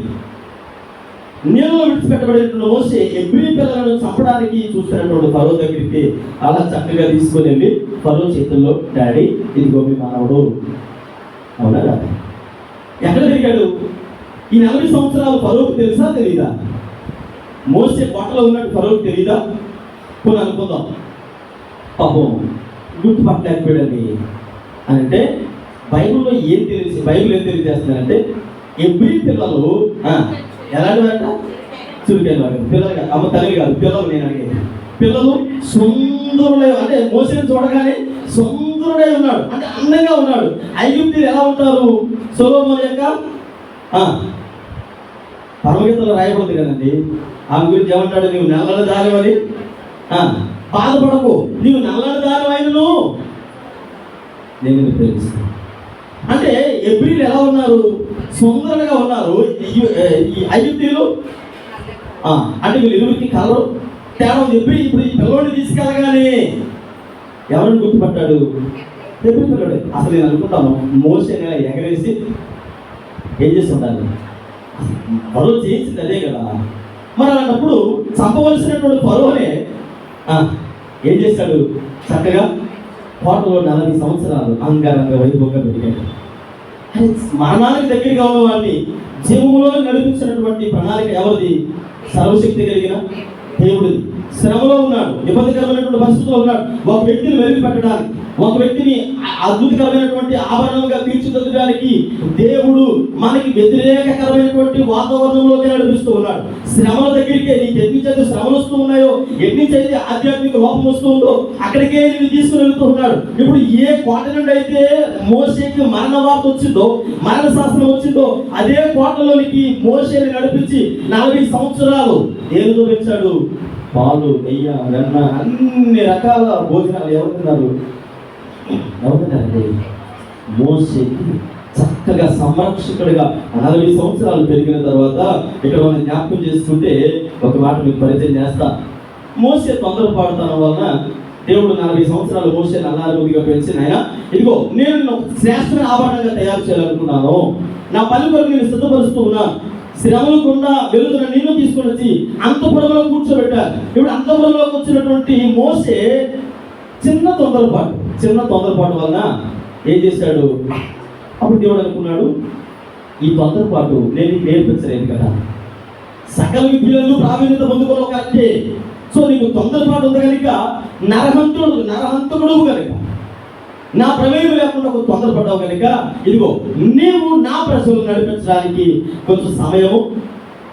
నీళ్ళలో విడిచిపెట్టబడినటువంటి మోషే ఎబ్రీ పిల్లలను చంపడానికి చూస్తున్నటువంటి ఫరో దగ్గరికి అలా చక్కగా తీసుకొని వెళ్ళి ఫరో చేతుల్లో, డాడీ ఇదిగో మీ మానవుడు. అవునా కాదు? ఎక్కడ తిరిగాడు? ఈ 40 సంవత్సరాలు ఫరోకు తెలుసా తెలీదా? మోషే పొట్టలో ఉన్నట్టు ఫరోకు తెలీదా? కొన్ని అనుకుందాం, పాపం గుర్తుపట్టలేకపోయాడని అని అంటే బైబిల్ ఏం తెలియజేస్తున్నారంటే ఎబ్రీ పిల్లలు ఎలాంటివంట? చురుకైన పిల్లలు కాదు, అమ్మ తల్లి కాదు, పిల్లలు. నేను అడిగేది పిల్లలు సుందరులై, అంటే మోషేని చూడగానే సుందరుడై ఉన్నాడు, అంటే అందంగా ఉన్నాడు. ఐగుప్తీయులు ఎలా ఉంటారు? సొలొమోను యొక్క పరమగీతంలో రాయబడింది కదండి, ఆమె గురించి ఏమంటాడు? నీవు నల్లని దానివని బాధపడకు, నీవు నల్లని దానివైనను నేను ప్రేమిస్తాను. అంటే ఎబ్రీలు ఎలా ఉన్నారు? సుందరంగా ఉన్నారు. ఈ ఐగుప్తీయులు అంటే వీళ్ళు ఇరువురికి కలరు తేడా ఉంది. ఇప్పుడు ఈ పిల్లవాడిని తీసుకెళ్ళగానే ఎవరిని గుర్తుపట్టాడు? ఎప్పుడు పిల్లడే. అసలు నేను అనుకుంటాను మోసే ఎగరేసి ఏం చేసి ఉండాలి, ఫరో చేయించింది అదే కదా. మరి అలాంటప్పుడు చంపవలసినటువంటి ఫరోనే ఏం చేశాడు, చక్కగా కోటలో 40 సంవత్సరాలు అంగరంగ వైభవంగా పెరిగాడు. మరణానికి దగ్గరగా ఉన్న వాడిని జీవములో నడిపించినటువంటి ప్రణాళిక ఎవరిది? సర్వశక్తి కలిగిన దేవుడిది. శ్రమలో ఉన్నాడు, ఇబ్బందికరమైనటువంటి పరిస్థితుల్లో ఉన్నాడు. ఒక వ్యక్తిని వెలిగి పెట్టడానికి, ఒక వ్యక్తిని అద్భుతకరమైనటువంటి ఆభరణంగా తీర్చిదిద్దడానికి దేవుడు మనకి వ్యతిరేకకరమైనటువంటి వాతావరణంలోకి నడిపిస్తూ ఉన్నాడు. శ్రమల దగ్గరికే నీకు ఎన్నించైతే శ్రమలు వస్తూ ఉన్నాయో, ఎన్నించైతే ఆధ్యాత్మిక లోపం వస్తూ ఉందో అక్కడికే నేను తీసుకుని వెళ్తూ ఉన్నాడు. ఇప్పుడు ఏ కోట నుండి అయితే మోషేకి మరణ వార్త వచ్చిందో, మరణ శాస్త్రం వచ్చిందో, అదే కోటలోనికి మోషేని నడిపించి 40 సంవత్సరాలు ఏదో పెంచాడు. పాలు, నెయ్యి, వెన్న, అన్ని రకాల భోజనాలు ఎవరు తిన్నారండి? మోషేకి చక్కగా సంరక్షకుడిగా 40 సంవత్సరాలు పెరిగిన తర్వాత ఇక్కడ మనం జ్ఞాపకం చేసుకుంటే ఒక మాట మీకు పరిచయం చేస్తా. మోషే తొందరపాటుతనం వలన దేవుడు 40 సంవత్సరాలు మోషేని అల్లారుగా పెంచి, ఆయన ఇదిగో నేను శ్రేష్టమైన ఆభరణంగా తయారు చేయాలనుకున్నాను, నా పని కొరకు నేను సిద్ధపరుస్తూ ఉన్నాను. శ్రమలు గుండా వెలుగుతున్న నిన్ను తీసుకొని వచ్చి అంతఃపురంలో కూర్చోబెట్టారు. ఇప్పుడు అంతఃపురంలోకి వచ్చినటువంటి మోషే చిన్న తొందరపాటు వలన ఏం చేశాడు? అప్పుడు దేవుడు అనుకున్నాడు, ఈ తొందరపాటు నేను నేర్పించలేదు కదా, సకల విద్యలను ప్రావీణ్యత పొందుకోవడం కరెక్టే. సో నీకు తొందరపాటు ఉంది కనుక నరహంతకుడు కనుక, నా ప్రమేయం లేకుండా ఒక తొందరపడ్డావు కనుక ఇదిగో నీవు నా ప్రజలను నడిపించడానికి కొంచెం సమయము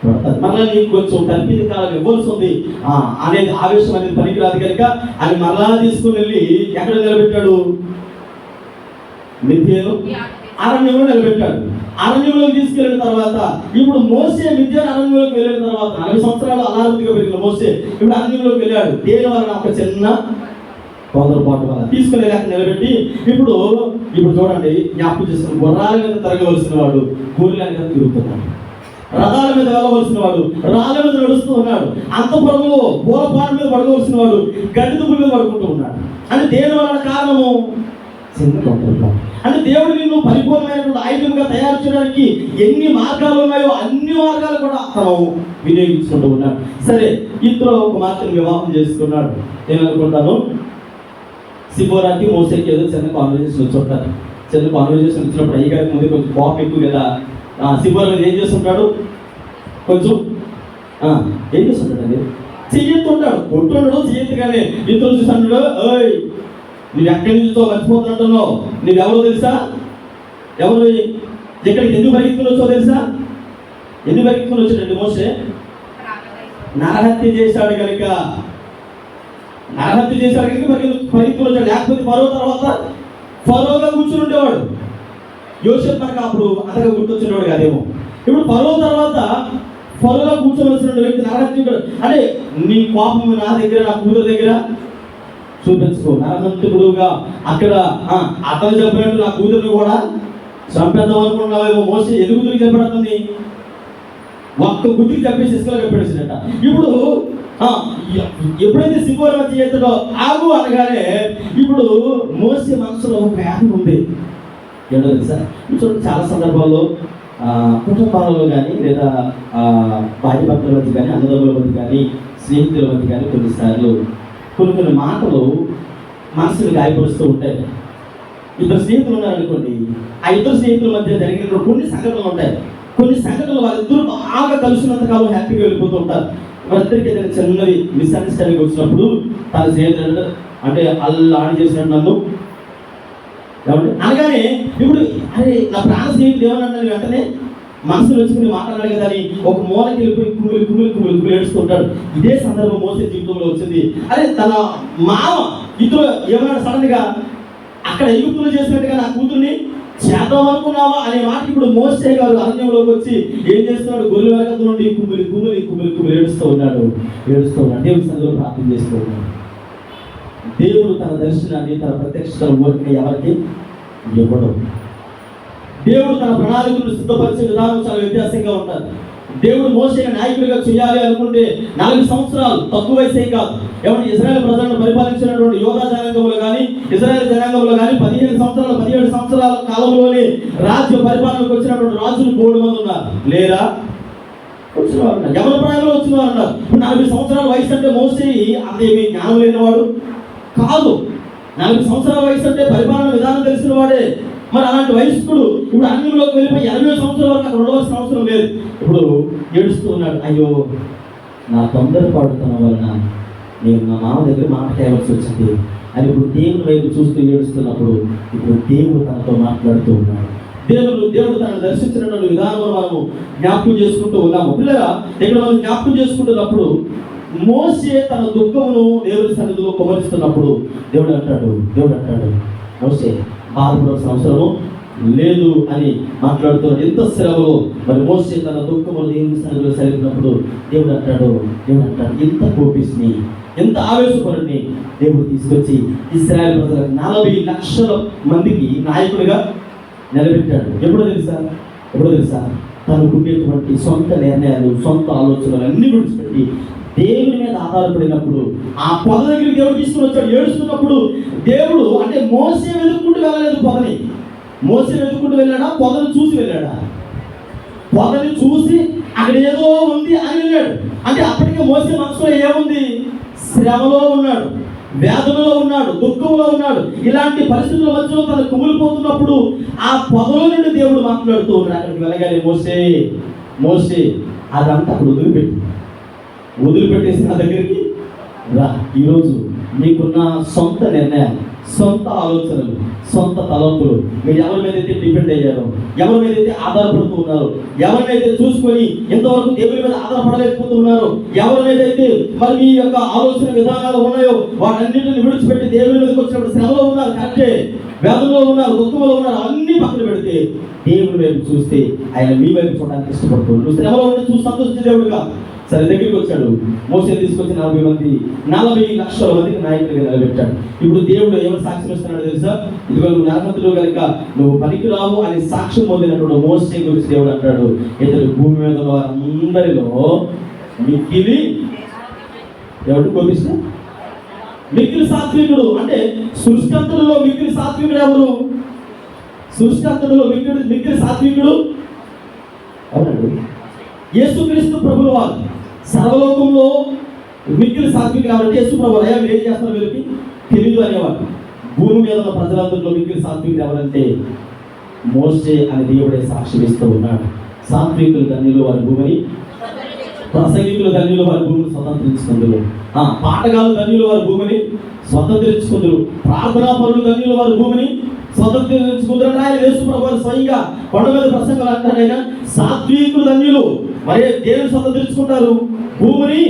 పడుతుంది, మరలా నీకు కొంచెం కల్పిత కాలం ఇవ్వాల్సి ఉంది అనేది ఆవేశం అనేది పనికిరాదు కనుక అని మరలా తీసుకుని వెళ్ళి ఎక్కడ నిలబెట్టాడు? మిద్యాను అరణ్యంలో నిలబెట్టాడు. అరణ్యంలోకి తీసుకెళ్ళిన తర్వాత ఇప్పుడు మోసే మిద్యాను అరణ్యంలోకి వెళ్ళిన తర్వాత 40 సంవత్సరాలు అనారోగ్యంగా పెరిగిన మోసే ఇప్పుడు అరణ్యంలోకి వెళ్ళాడు. దేని వలన? ఒక చిన్న తొందరపాటు వల్ల తీసుకుని నిలబెట్టి ఇప్పుడు చూడండి, జ్ఞాపకం చేసుకుని గుర్రాల మీద తిరగవలసిన వాడు గొర్రెల మీద తిరుగుతున్నాడు, రథాల మీద వెళ్ళవలసిన వాడు రాళ్ళ మీద నడుస్తూ ఉన్నాడు, అంతఃపురంలో పూలపాల మీద పడవలసిన వాడు గడ్డి దుబ్బుల మీద పడుకుంటూ ఉన్నాడు. అంటే దేని వలన కారణము? చిన్న తొందరపాటు. అంటే దేవుడు నిన్ను పరిపూర్ణమైనటువంటి ఆయుధంగా తయారు చేయడానికి ఎన్ని మార్గాలు ఉన్నాయో అన్ని మార్గాలు కూడా తను వినియోగించుకుంటూ ఉన్నాడు. సరే, ఇద్దరు ఒక మార్గం వివాహం చేసుకున్నాడు. నేను అనుకుంటాను సిపోరాకి మోసేకి ఏదో చిన్న కాన్వర్జేషన్ వచ్చి చిన్న కాన్వర్జేషన్ వచ్చినప్పుడు అయ్యగారికి ముందు కొంచెం కోపం ఎక్కువ కదా. సిపోరా మీద ఏం చేస్తుంటాడు? కొంచెం ఏం చేస్తుంటాడు అండి? చెయ్యొస్తుంటాడు, కొట్టుండడు, చెయ్యొద్దుగానే ఇద్దరు చూస్తున్నాడు, ఓయ్ నువ్వు ఎక్కడి నుంచో మర్చిపోతున్నట్టున్నావు, నువ్వెవరో తెలుసా? ఎవరు ఇక్కడికి ఎందుకు పరిగెత్తుకుని వచ్చావు తెలుసా? ఎందుకు పరిగెత్తుకుని వచ్చాడండి మోసే? నరహత్య చేశాడు కనుక పరిగెత్తుకుని వచ్చాడు. లేకపోతే ఫరో తర్వాత ఫరోగా కూర్చుని ఉండేవాడు. యోసేపు మనకు అప్పుడు అంతగా గుర్తొచ్చినవాడు కాదేమో. ఇప్పుడు ఫరో తర్వాత ఫరోగా కూర్చోవలసిన వ్యక్తి నరహత్యుడు. అంటే నీ కోపం నా దగ్గర, నా కూతురు దగ్గర చూపించుకో. నరహంతకుడుగా అక్కడ అతను చెప్పినట్టు నా కూతురుని కూడా చంపేద్దాం అనుకున్నావేమో. మోసే ఎదుగుతుడికి చెప్పబడుతుంది, ఒక్క గుడ్డికి చెప్పేసి ఇసుకలో చెప్పేసినట్ట. ఇప్పుడు ఎప్పుడైతే సిపోరా వచ్చి చేస్తాడో ఆగు అనగానే ఇప్పుడు మోసే మనసులో వ్యాధి ఉంది. ఏంటో తెలుసా? చూడండి, చాలా సందర్భాల్లో కుటుంబాలలో కానీ లేదా భార్య భర్తల మధ్య కానీ అన్నదమ్ముల మధ్య కానీ స్నేహితుల మధ్య కానీ కొన్నిసార్లు కొన్ని మాటలు మనసుని గాయపరుస్తూ ఉంటాయి. ఇద్దరు స్నేహితులు ఉన్నారనుకోండి, ఆ ఇద్దరు స్నేహితుల మధ్య జరిగిన కొన్ని సంఘటనలు ఉంటాయి. కొన్ని సంఘటనలు వాళ్ళిద్దరూ బాగా కలిసినంతకాలం హ్యాపీగా వెళ్ళిపోతూ ఉంటారు. వాళ్ళిద్దరికి ఏదైనా చిన్నది మిస్అండర్స్టాండింగ్ వచ్చినప్పుడు తన స్నేహితుడు అంటే ఆడి చేసినట్టు నన్ను అనగానే ఇప్పుడు అరే నా ప్రాణ స్నేహితుడు ఏమన్నా వెంటనే మనసులో వచ్చుకుని మాట్లాడాలి కదా అని ఒక మూలకి వెళ్ళిపోయి కుమిలి ఏడుస్తుంటాడు. ఇదే సందర్భం మోసే జీవితంలో వచ్చింది. అరే తన మామ ఇద్దరు ఏమన్నాడు సడన్ గా, అక్కడ ఎగుప్తులు చేసినట్టుగా నా కూతుర్ని చేద్దాం అనుకున్నావా అనే మాట ఇప్పుడు మోసే గారు అరణ్యంలోకి వచ్చి ఏం చేస్తున్నాడు? గొర్రెల వెనక నుండి కుమిలి ఏడుస్తూ ఉన్నాడు. దేవుడి సన్నిధిలో ప్రార్థన చేస్తూ ఉన్నాడు. దేవుడు తన దర్శనాన్ని, తన ప్రత్యక్షతను ఊరికి ఎవరికి ఇవ్వడం. దేవుడు తన ప్రణాళికలను సిద్ధపరిచే విధానం చాలా వ్యత్యాసంగా ఉంటుంది. దేవుడు మోషేని నాయకుడిగా చేయాలి అనుకుంటే 40 సంవత్సరాలు తక్కువ వయసే కాదు. ఏమంటే ఇశ్రాయేలు ప్రజలను పరిపాలించినటువంటి యోధా జనాంగంలో కానీ ఇశ్రాయేలు జనాంగంలో కానీ 17 సంవత్సరాల కాలంలోనే రాజ్య పరిపాలనకు వచ్చినటువంటి రాజులు 3 మంది ఉన్నారు. లేరా? వచ్చినవారు యవన ప్రాయంలో వచ్చినవారు ఉన్నారు. ఇప్పుడు 40 సంవత్సరాల వయసు అంటే మోసే అంతేమీ జ్ఞానం లేనివాడు కాదు. 40 సంవత్సరాల వయసు అంటే పరిపాలన విధానం తెలిసిన వాడే. మరి అలాంటి వయస్కుడు ఇప్పుడు అన్యంలోకి వెళ్ళిపోయి 80 సంవత్సరాల వరకు అక్కడ ఉండవలసిన అవసరం లేదు. ఇప్పుడు ఏడుస్తూ ఉన్నాడు, అయ్యో నా తొందరపాటుతనం వలన నేను నా మామ దగ్గర మాట్లాడవలసి వచ్చింది అని ఇప్పుడు దేవుని వైపు చూస్తూ ఏడుస్తున్నప్పుడు ఇప్పుడు దేవుడు తనతో మాట్లాడుతూ ఉన్నాడు. దేవుడు తనను దర్శించినటువంటి విధానం మనము జ్ఞాపకం చేసుకుంటూ ఉన్నాము. పిల్లగా ఇక్కడ మనం జ్ఞాపకం చేసుకుంటున్నప్పుడు మోసే తన దుఃఖమును దేవుడి సన్నిధిలో కుమరిస్తున్నప్పుడు దేవుడు అంటాడు మోసే బాధపడాల్సిన అవసరము లేదు అని మాట్లాడుతున్నాడు. ఎంత శ్రమలో మరి మోసే తన దుఃఖమును దేవుడి సన్నిధిలో సరిపినప్పుడు దేవుడు అంటాడు ఎంత కోపిస్ని, ఎంత ఆవేశపరుని దేవుడు తీసుకొచ్చి ఇశ్రాయేలు ప్రజలకు 40 లక్షల మందికి నాయకుడిగా నిలబెట్టాడు. ఎప్పుడో తెలుసా తనకుండేటువంటి సొంత నిర్ణయాలు, సొంత ఆలోచనలు అన్ని విడిచిపెట్టి దేవుని మీద ఆధారపడినప్పుడు ఆ పొద దగ్గరికి దేవుడు తీసుకుని వచ్చాడు. ఏడుస్తున్నప్పుడు దేవుడు అంటే మోసే వెతుక్కుంటూ వెళ్ళలేదు. మోసే వెతుక్కుంటూ వెళ్ళాడా? పొదను చూసి వెళ్ళాడా? పొదని చూసి అక్కడ ఏదో ఉంది అని వెళ్ళాడు. అంటే అప్పటికే మోసే మనసులో ఏముంది? శ్రమలో ఉన్నాడు, వేదనలో ఉన్నాడు, దుఃఖంలో ఉన్నాడు. ఇలాంటి పరిస్థితుల మధ్యలో తను కుమిలిపోతున్నప్పుడు ఆ పొదలో నుండి దేవుడు మాట్లాడుతూ ఉన్నాడు, అక్కడికి వెళ్ళగాలి మోసే అదంతా అక్కడ వదిలిపెట్టేసి నా దగ్గరికి రా. ఈరోజు మీకున్న సొంత నిర్ణయాలు, సొంత ఆలోచనలు, సొంత తలంపులు, మీరు ఎవరి మీద అయితే డిపెండ్ అయ్యారో, ఎవరి మీద అయితే ఆధారపడుతూ ఉన్నారో, ఎవరినైతే చూసుకొని ఇంతవరకు దేవుని మీద ఆధారపడలేకపోతూ ఉన్నారో, ఎవరి మీద అయితే మరి మీ యొక్క ఆలోచన విధానాలు ఉన్నాయో వాటన్నిటిని విడిచిపెట్టి దేవుని మీదకి వచ్చినప్పుడు శ్రమలో ఉన్నారు, కరెక్టే, వేదనలో ఉన్నారు, దుఃఖంలో ఉన్నారు, అన్ని పక్కన పెడితే దేవుని వైపు చూస్తే ఆయన మీ వైపు చూడడానికి ఇష్టపడుతున్నాడు. నువ్వు శ్రమలో ఉండి చూసి సంతోషించే దేవుడుగా సరే దగ్గరికి వచ్చాడు. మోసే తీసుకొచ్చి 40 లక్షల మందికి నాయకుడిగా నిలబెట్టాడు. ఇప్పుడు దేవుడు ఎవరు సాక్ష్యం ఇస్తున్నాడో తెలుసా? ఇదిగో నువ్వు నరకతులు కనుక నువ్వు పనికిరావు అని సాక్ష్యం పొందినటువంటి మోసే గురించి దేవుడు అంటాడు, ఇతడు భూమి మీద ఉన్న వారందరిలో మిక్కిలి ఎవరు కోపిస్తా మిక్కిలి సాత్వికుడు. అంటే సృష్టింతలో మిక్కిలి సాత్వికుడు ఎవరు? సృష్టింతలో మిక్కిలి సాత్వికుడు అవునండి యేసుక్రీస్తు ప్రభుల వారు. సర్వలోకంలో మిక్కిలి సాత్వికులు కాబట్టి యేసు ప్రభు అయ్యా మీరు ఏం చేస్తున్నారు వీరికి తెలియదు అనేవాడు. భూమి మీద ఉన్న ప్రజలందరిలో మిక్కిలి సాత్వికులు ఎవరంటే మోసే అని దేవుడే సాక్ష్యం ఇస్తూ ఉన్నాడు. సాత్వికులు ధన్యులు వారి భూమిని, ప్రసంగికులు ధన్యులు వారి భూమిని స్వతంత్రించుకుందరు, పాటగాలు ధన్యులు వారి భూమిని స్వతంత్రించుకుందరు, ప్రార్థనా పరులు ధన్యులు వారి భూమిని స్వతంత్రించుకుందరు. ఆయన యేసు ప్రభు స్వయంగా కొండ మీద ప్రసంగాలు అంటాడైనా సాత్వికులు ధన్యులు మరి దేవుని స్వతంత్రించుకుంటారు, భూమిని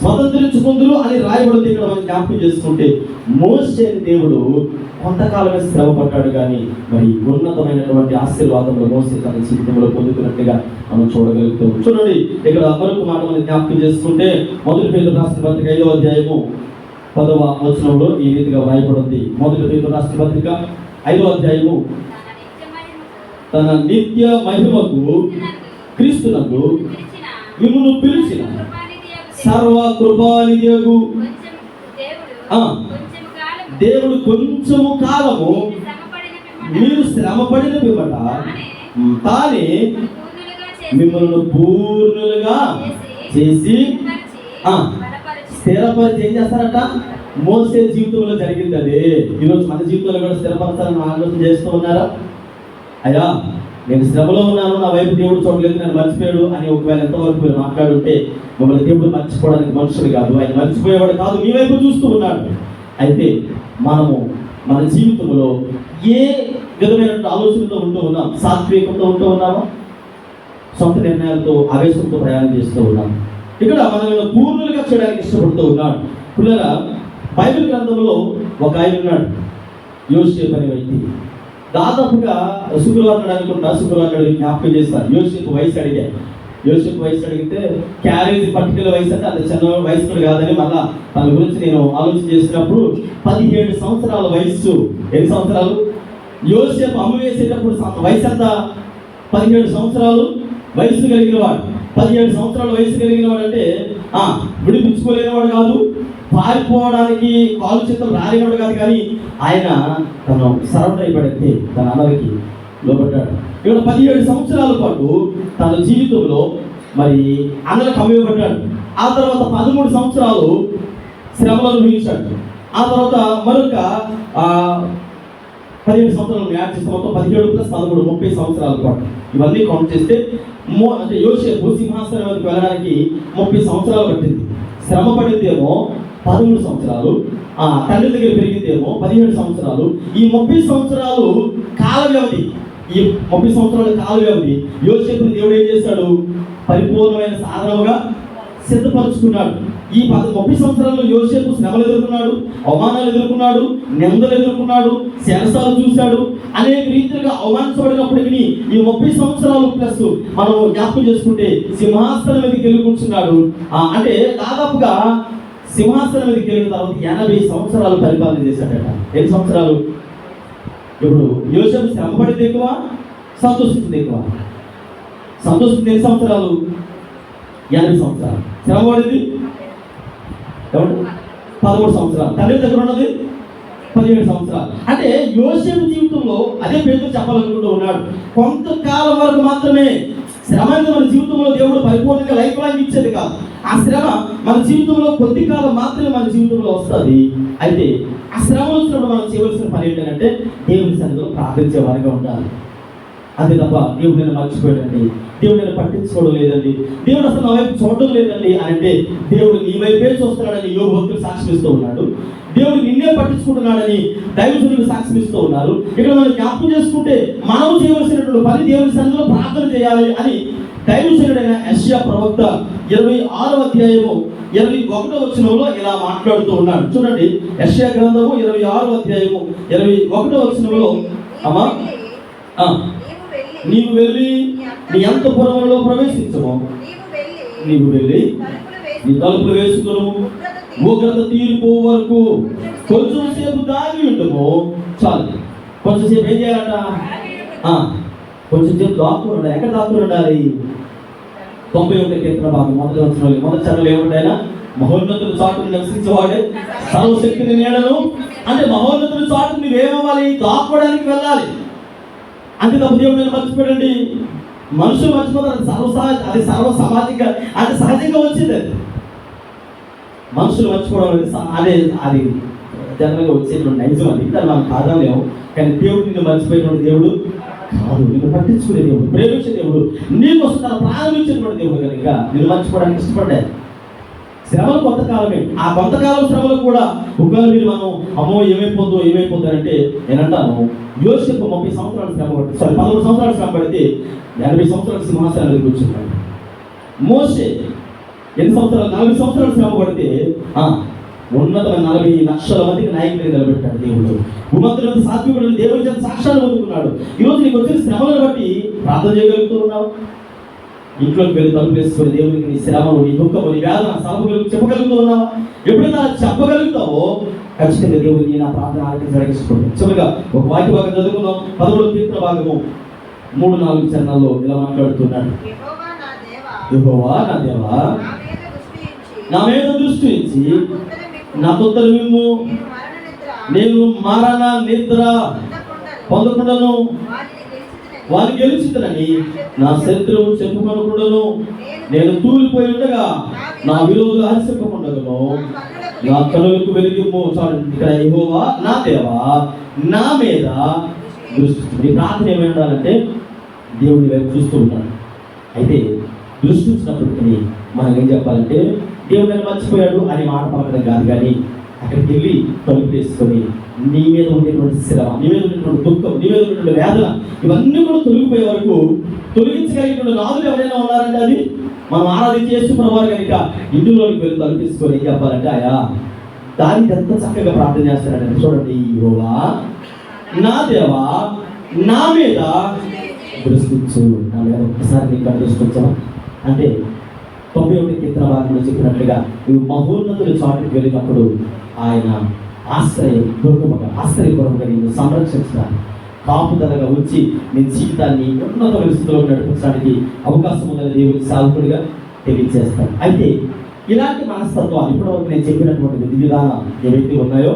స్వతంత్రించుకుందరు అని రాయబడింది. ఇక్కడ మనం జ్ఞాపకం చేసుకుంటే మోసే దేవుడు కొంతకాలమే శ్రమ పడ్డాడు, కానీ మరి ఉన్నతమైనటువంటి ఆశీర్వాదంలో మోసే తన జీవితంలో పొందుతున్నట్టుగా మనం చూడగలుగుతాం. చూడండి ఇక్కడ మరొక మాట మనం జ్ఞాపకం చేసుకుంటే 1 పేతురు రాసిన పత్రిక 5వ అధ్యాయము 10వ వచనంలో ఈ రీతిగా రాయబడింది. 1 పేతురు రాసిన పత్రిక 5వ అధ్యాయము తన నిత్య మహిమకు క్రీస్తునకు మిమ్మును పిలిచిన సర్వ కృపానిధియగు దేవుడు కొంచెము కాలము మీరు శ్రమపడిన పిమ్మట తానే మిమ్మల్ని పూర్ణులుగా చేసి స్థిరపరిచి ఏం చేస్తారట? మోసే జీవితంలో జరిగింది అదే ఈరోజు మన జీవితంలో కూడా స్థిరపరచాలని ఆలోచన చేస్తూ ఉన్నారా? అయ్యా నేను శ్రమలో ఉన్నాను, నా వైపు దేవుడు చూడలేదు, నేను మర్చిపోయాడు అని ఒకవేళ ఎంతవరకు మీరు మాట్లాడుంటే మిమ్మల్ని దేవుడు మర్చిపోవడానికి మనుషుడు కాదు, ఆయన మర్చిపోయేవాడు కాదు, మీ వైపు చూస్తూ ఉన్నాడు. అయితే మనము మన జీవితంలో ఏ విధమైన ఆలోచనతో ఉంటూ ఉన్నాం? సాత్వికంతో ఉంటూ ఉన్నామా? సొంత నిర్ణయాలతో ఆవేశంతో ప్రయాణం చేస్తూ ఉన్నాం? ఇక్కడ మనల్ని పూర్ణులుగా చేయడానికి ఇష్టపడుతూ ఉన్నాడు. పిల్లల బైబిల్ గ్రంథంలో ఒక ఆయన ఉన్నాడు, యోసేపు అనే వ్యక్తి. దాదాపుగా శుక్రవారం అనుకుంటా, శుక్రవారం జ్ఞాపకం చేస్తాను. యోసేపు వయసు అడిగితే క్యారేజ్ పర్టికులర్ వయసు అంటే అది చిన్న వయసు కాదని మళ్ళా తన గురించి నేను ఆలోచన చేసినప్పుడు 17 సంవత్సరాల వయస్సు. ఎన్ని సంవత్సరాలు? యోసేపు అమ్మ వేసేటప్పుడు వయసు ఎంత? 17 సంవత్సరాలు వయసు కలిగిన వాడు. 17 సంవత్సరాల వయసు కలిగిన వాడు అంటే విడిపించుకోలేనివాడు కాదు, పారిపోవడానికి కాలు చేతులు రాలేవాడు కాదు, కానీ ఆయన తను సరెండర్ అయిపోయింది, తన అన్నలకి లోపడ్డాడు. ఇక్కడ 17 సంవత్సరాల పాటు తన జీవితంలో మరి అన్నలకు అమ్మేయబడ్డాడు. ఆ తర్వాత 13 సంవత్సరాలు శ్రమలు అనుభవించాడు. ఆ తర్వాత మరొక 17 సంవత్సరాలు యాడ్ చేస్తే మొత్తం 17 + 13 30 సంవత్సరాల పాటు. ఇవన్నీ కౌంట్ చేస్తే అంటే యోసేపు సింహాసనం మీదకి వెళ్ళడానికి 30 సంవత్సరాలు పట్టింది. శ్రమ పడిందేమో 13 సంవత్సరాలు, తండ్రి దగ్గర పెరిగిందేమో 17 సంవత్సరాలు. ఈ 30 సంవత్సరాలు కాల వ్యవధి, ఈ 30 సంవత్సరాల కాల వ్యవధి యోసేపుని దేవుడు ఏం చేశాడు? పరిపూర్ణమైన సాధనముగా సిద్ధపరుచుకున్నాడు. ఈ 30 సంవత్సరాల్లో యోసేపు శ్రమలు ఎదుర్కొన్నాడు, అవమానాలు ఎదుర్కొన్నాడు, నిందలు ఎదుర్కొన్నాడు, శరసాలు చూశాడు. అనేక రీతిగా అవమానించబడినప్పటికీ ఈ 30 సంవత్సరాలు ప్లస్ మనం జ్ఞాపకం చేసుకుంటే సింహాసనం మీదకి వెళ్ళి కూర్చున్నాడు. అంటే దాదాపుగా సింహాసనం మీదకి వెళ్ళిన తర్వాత 80 సంవత్సరాలు పరిపాలన చేశాడట. ఎన్ని సంవత్సరాలు? ఇప్పుడు యోసేపు శ్రమ పడింది ఎక్కువ, సంతోషించింది ఎక్కువ? సంతోషించింది ఎన్ని సంవత్సరాలు? 80 సంవత్సరాలు. శ్రమ పడింది 13 సంవత్సరాలు. తండ్రి దగ్గర ఉన్నది 17 సంవత్సరాలు. అంటే యోసేపు జీవితంలో అదే పేరుతో చెప్పాలనుకుంటూ ఉన్నాడు. కొంతకాలం వరకు మాత్రమే శ్రమ అనేది మన జీవితంలో దేవుడు పరిపూర్ణంగా లైఫ్ లాంగ్ ఇచ్చేది కాదు. ఆ శ్రమ మన జీవితంలో కొద్ది కాలం మాత్రమే మన జీవితంలో వస్తుంది. అయితే ఆ శ్రమ వచ్చినప్పుడు మనం చేయవలసిన పని ఏంటంటే దేవుని సన్నిధిలో ప్రార్థించే వారిగా ఉండాలి. అంతే తప్ప దేవుడు నేను మర్చిపోయాడండి, దేవుడు నేను పట్టించుకోవడం లేదండి, దేవుడు అసలు నా వైపు చూడడం లేదండి అని అంటే దేవుడు నీ వైపే చూస్తున్నాడని యోబు భక్తులు సాక్ష్యమిస్తూ ఉన్నాడు. దేవుడు నిన్నే పట్టించుకుంటున్నాడని దైవజనులు సాక్ష్యమిస్తూ ఉన్నారు. ఇక్కడ మనం జ్ఞాపకం చేసుకుంటే మనం చేయవలసినటువంటి పని దేవుని సన్నిధిలో ప్రార్థన చేయాలి అని దైవజనుడైన యెషయా ప్రవక్త 26వ అధ్యాయము 21వ వచనంలో ఇలా మాట్లాడుతూ ఉన్నాడు. చూడండి, యెషయా గ్రంథము 26వ అధ్యాయము 21వ వచనంలో, అమ్మా నీవు వెళ్ళి నీ అంతఃపురములో ప్రవేశించము, నీవు వెళ్ళి నీ తలుపులు వేసుకును, ఉగ్రత తీరిపో వరకు కొంచెం సేపు దాగి ఉండము. చాలు, కొంచెం సేపు ఏం చేయాలట? కొంచెం సేపు దాక్కుని ఉండాలి. ఎక్కడ దాక్కుని ఉండాలి? 91 కీర్తన భాగం మొదటి చరణంలో ఏముంటాయినా మహోన్నతుల చాటును నివసించేవాడే సర్వశక్తిని నీడను. అంటే మహోన్నతుల చాటు నువ్వేమవ్వాలి? దాక్కోవడానికి వెళ్ళాలి. అంతే తప్ప దేవుడు నేను మర్చిపోయాడండి. మనుషులు మర్చిపోతారు, అది సర్వసామాజిక, అది సహజంగా వచ్చింది. అది మనుషులు మర్చిపోవడం అదే అది జనరల్గా వచ్చేటువంటి నైజం. అది దాన్ని మనం కాదలేము. కానీ దేవుడు నిన్ను మర్చిపోయినటువంటి దేవుడు కాదు, నిన్ను పట్టించుకునే దేవుడు, ప్రేమించే దేవుడు, నీకోసం తన ప్రారంభించినటువంటి దేవుడు కనుక నిన్ను మర్చిపోవడానికి ఇష్టపడ్డాడు. శ్రమలు కొంతకాలమే. ఆ కొంతకాలం శ్రమలు కూడా ఒకవేళ మీరు మనం అమ్మో ఏమైపోతుందో అంటే నేనంటాను, యోసేపు 30 సంవత్సరాలు శ్రమ పడితే 13 సంవత్సరాలు శ్రమ పడితే 80 సంవత్సరాలు సింహాసనానికి కూర్చున్నాడు. మోషే ఎన్ని సంవత్సరాలు? 40 సంవత్సరాలు శ్రమ పడితే ఉన్నతమైన 40 లక్షల మందికి నాయకుడిగా నిలబెట్టాడు దేవుడు. భూమంతులను సాత్వికుడు దేవుడి చేత సాక్ష్యాలు పొందుకున్నాడు. ఈరోజు నీకు వచ్చిన శ్రమలను బట్టి ప్రార్థన చేయగలుగుతూ ఉన్నావు. ఇంట్లోకి వెళ్ళి తలుపు వేసుకొని దేవుడికి నీ శ్రమను, నీ దుఃఖము, నీ వేదన చెప్పగలుగుతూ ఉన్నావా? ఎప్పుడైనా చెప్పగలుగుతావో ఖచ్చితంగా దేవుడిని నా ప్రార్థన ఆలకించడానికి ఇష్టపడుతుంది. చివరిగా ఒక వాక్య భాగం చదువుకుందాం. 13వ కీర్తన భాగము 3-4 చరణాల్లో ఇలా మాట్లాడుతున్నాడు. యెహోవా నా దేవా, నా మీద దృష్టి ఉంచి నాకు ఉత్తరం ఇమ్ము. నేను మరణ నిద్ర పొందకుండాను వారిని గెలిచితనని నా శత్రువు చెప్పుకొనకుండాను, నేను తూలిపోయి ఉండగా నా విరోధులు హర్షింపకుండగను. నా కనులకు వెలిగిమ్ము. చూడండి, ఇక్కడ యెహోవా నా దేవా నా మీద దృష్టి. నీ ప్రార్థన ఏమై ఉండాలంటే దేవుని వైపు చూస్తూ ఉన్నాడు. అయితే దృష్టి వచ్చినప్పటికీ మనం ఏం చెప్పాలంటే దేవుడు నన్ను మర్చిపోయాడు అని మాట పలకడం కాదు, కానీ అక్కడికి వెళ్ళి తలుపు వేసుకొని నీ మీద ఉండేటువంటి శ్రమ, నీ మీద ఉండేటువంటి దుఃఖం, నీ మీద ఉండేటువంటి వేదన ఇవన్నీ కూడా తొలగిపోయే వరకు తొలగించగలిగినటువంటి నాదులు ఎవరైనా ఉన్నారంటే అది మనం ఆరాధించి చేసుకున్నవారు కనుక ఇందులోకి వెళ్ళి తలుపు వేసుకొని ఏం చెప్పాలంటే ఆయా దానికి ఎంత చక్కగా ప్రార్థన చేస్తారంటే చూడండి, యెహోవా నా దేవా నా మీద దృష్టించు. నా మీద ఒక్కసారి నీకు దృష్టించావా అంటే 91 కీర్తన భాగంలో చెప్పినట్లుగా నువ్వు మహోన్నతుల చాటుకు వెళ్ళినప్పుడు ఆయన ఆశ్రయపూర్వకంగా నిన్ను సంరక్షించడానికి, కాపుదలగా ఉంచి మీ జీవితాన్ని ఉన్నత పరిస్థితుల్లో నడిపించడానికి అవకాశం ఉందని దేవుడి సాధకుడిగా తెలియజేస్తాను. అయితే ఇలాంటి మనస్తత్వాలు ఇప్పటివరకు నేను చెప్పినటువంటి విధి విధానాలు ఏవైతే ఉన్నాయో,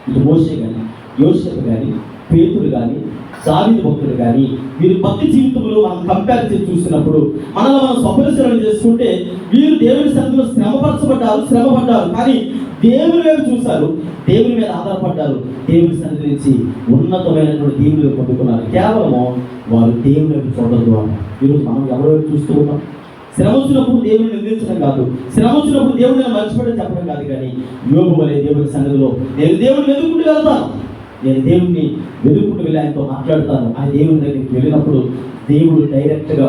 ఇటు మోషే కానీ, యోసేపు కానీ, పేతురు కానీ, దావీదు భక్తులు కానీ, వీరు భక్తి జీవితంలో మనం కంపేర్ చేసి చూసినప్పుడు మనలో మనం స్వపరిశీలన చేసుకుంటే వీరు దేవుని సన్నిధిలో శ్రమపడ్డారు, కానీ దేవుని వైపు చూశారు, దేవుని మీద ఆధారపడ్డారు, దేవుని సన్నిధి నుంచి ఉన్నతమైనటువంటి దేవుని పొందుకున్నారు. కేవలము వారు దేవుని వైపు చూడదు అన్న. ఈరోజు మనం ఎవరి వైపు చూస్తూ ఉన్నాం? శ్రమ వచ్చినప్పుడు దేవుని నిందించడం కాదు, శ్రమ వచ్చినప్పుడు దేవుడిని మర్చిపోవడం చెప్పడం కాదు, కానీ యోబు వలె దేవుని సన్నిధిలో నేను దేవుడిని వెతుక్కుంటూ వెళ్తాను, నేను దేవుడిని వెతుక్కుంటూ వెళ్ళి ఆయనతో మాట్లాడతాను. ఆ దేవుని దగ్గరికి వెళ్ళినప్పుడు దేవుడు డైరెక్ట్గా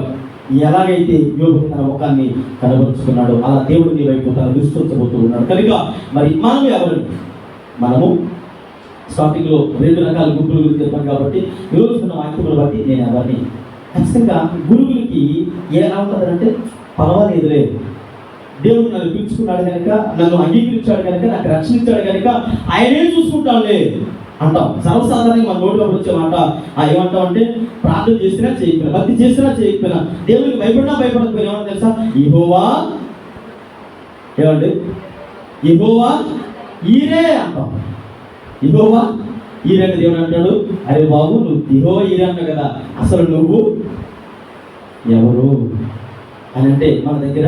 ఎలాగైతే యోబు తన ముఖాన్ని కనబరుచుకున్నాడో అలా దేవుడు నీ వైపు తన విస్తరించబోతూ ఉన్నాడు. కనుక మరి మనం ఎవరు? మనము స్టార్టింగ్లో 2 రకాల గుంపుల గురించి చెప్పాను కాబట్టి ఈరోజు ఉన్న వాక్యములు బట్టి నేను ఎవరిని ఖచ్చితంగా గురువులకి ఎలా ఉంటుందంటే పర్వాలేదులే, దేవుడు నన్ను పిలుచుకున్నాడు కనుక, నన్ను అంగీకరించాడు కనుక, నాకు రక్షణ ఇచ్చాడు కనుక ఆయనే చూసుకుంటాడులే అంటాం. సర్వసాధారణంగా మన నోట్లో వచ్చే మాట ఏమంటాం అంటే, ప్రార్థన చేసినా చేయకపోయినా, భక్తి చేసినా చేయకపోయినా, దేవుడికి భయపడకపోయినా ఏమన్నా తెలుసా? యెహోవా ఏమండి, యెహోవా ఈరే అంటాం. యెహోవా ఈరే అంటే దేవుడు అంటాడు, అరే బాబు నువ్వు యెహోవా ఈరే అంటావు కదా, అసలు నువ్వు ఎవరు అని అంటే మన దగ్గర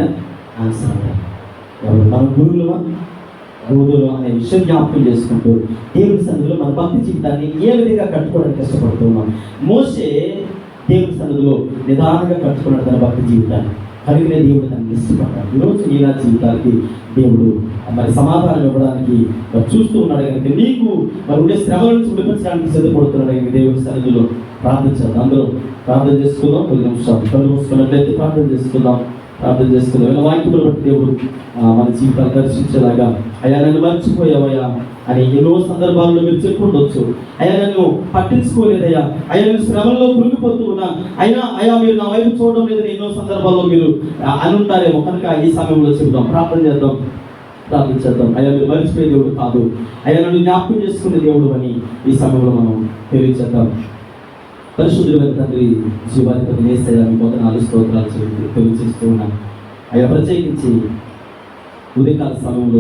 ఆన్సర్ ఎవరు? మన గురువులమా బోధులు అనే విషయం జ్ఞాపకం చేసుకుంటూ దేవుని సన్నిధిలో మన భక్తి జీవితాన్ని ఏ విధంగా కట్టుకోవడానికి కష్టపడుతున్నాం. మోషే దేవుని సన్నిధిలో నిదానంగా కట్టుకున్నాడు తన భక్తి జీవితాన్ని, కలిగిన దేవుడు తనని ఇష్టపడ్డాడు. ఈరోజు నీలా జీవితానికి దేవుడు మరి సమాధానం ఇవ్వడానికి మరి చూస్తూ ఉన్నాడు కనుక నీకు మరి ఉండే శ్రమల నుంచి విడిపించడానికి సిద్ధపడుతున్నాడు కనుక దేవుని సన్నిధిలో ప్రార్థించాలి. అందరూ ప్రార్థన చేసుకుందాం. 10 నిమిషాలు కళ్ళు మూసుకున్నట్లయితే ప్రార్థన చేసుకుందాం. ఇలా వాక్యములు బట్టి దేవుడు మన జీవితాలు దర్శించేలాగా, అయ్యా నన్ను మర్చిపోయావయ్యా అని ఎన్నో సందర్భాల్లో మీరు చెప్పుండొచ్చు. అయ్యా నన్ను పట్టించుకోలేదయ్యా, అయ్యా నేను శ్రమల్లో కురిగిపోతూ ఉన్నా, అయ్యా మీరు నా వైపు చూడడం లేదని ఎన్నో సందర్భాల్లో మీరు అనుంటారేమో. కనుక ఈ సమయంలో చెబుదాం, ప్రార్థించేద్దాం. అయ్యా మీరు మర్చిపోయే దేవుడు కాదు, అయ్యా నన్ను జ్ఞాపకం చేసుకునే దేవుడు అని ఈ సమయంలో మనం తెలియచేద్దాం. పరిశుద్ధులైన తండ్రి, జీవాధిపతి యేసయ్యా మీ వందనాలు స్తోత్రాలు తెలియజేస్తూ ఉన్నాను. అయ్యా ప్రత్యేకించి ఉదయకాల సమయంలో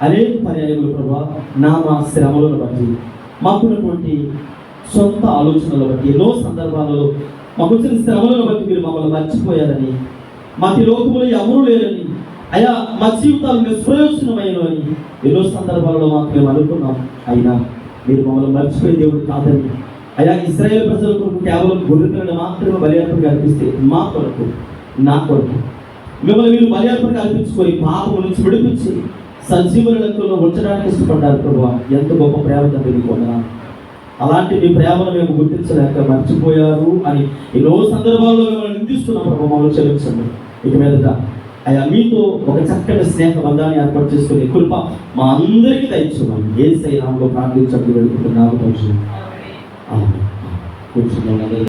అనేక పర్యాయములు ప్రభావ మా శ్రమలను బట్టి, మాకున్నటువంటి సొంత ఆలోచనలు బట్టి, ఎన్నో సందర్భాలలో మాకు వచ్చిన శ్రమలను బట్టి మీరు మమ్మల్ని మర్చిపోయారని, మాకు లోకములో ఎవరూ లేరని, అయ్యా మా జీవితాలు నిష్ప్రయోజనమైనవని ఎన్నో సందర్భాలలో మాకు మేము అనుకున్నాం. అయినా మీరు మమ్మల్ని మర్చిపోయే దేవుడు కాదని, అయ్యా ఇశ్రాయేలు ప్రజల కొరకు కేవలం గొర్రెలను మాత్రమే బలియార్పణగా అర్పిస్తే మా కొరకు, నా కొరకు మిమ్మల్ని మీరు బలియార్పణగా అర్పించుకొని పాపం నుంచి విడిపించి సజీవుల లెక్కలో ఉంచడానికి ఇష్టపడ్డారు ప్రభావ. ఎంత గొప్ప ప్రేమ తండ్రి మీకు వందనాలు. అలాంటి మీ ప్రేమను మేము గుర్తించలేక మర్చిపోయారు అని ఎన్నో సందర్భాల్లో మిమ్మల్ని నిందిస్తున్నాం ప్రభావ. మమ్మల్ని క్షమించండి. ఇక మీదట అయ్యా మీతో ఒక చక్కటి స్నేహ బంధాన్ని ఏర్పాటు చేసుకునే కృప మా అందరికీ దయచేయమని యేసయ్య నామములో ప్రార్థించడానికి వేడుకుంటున్నాము. కూర్చున్నాం.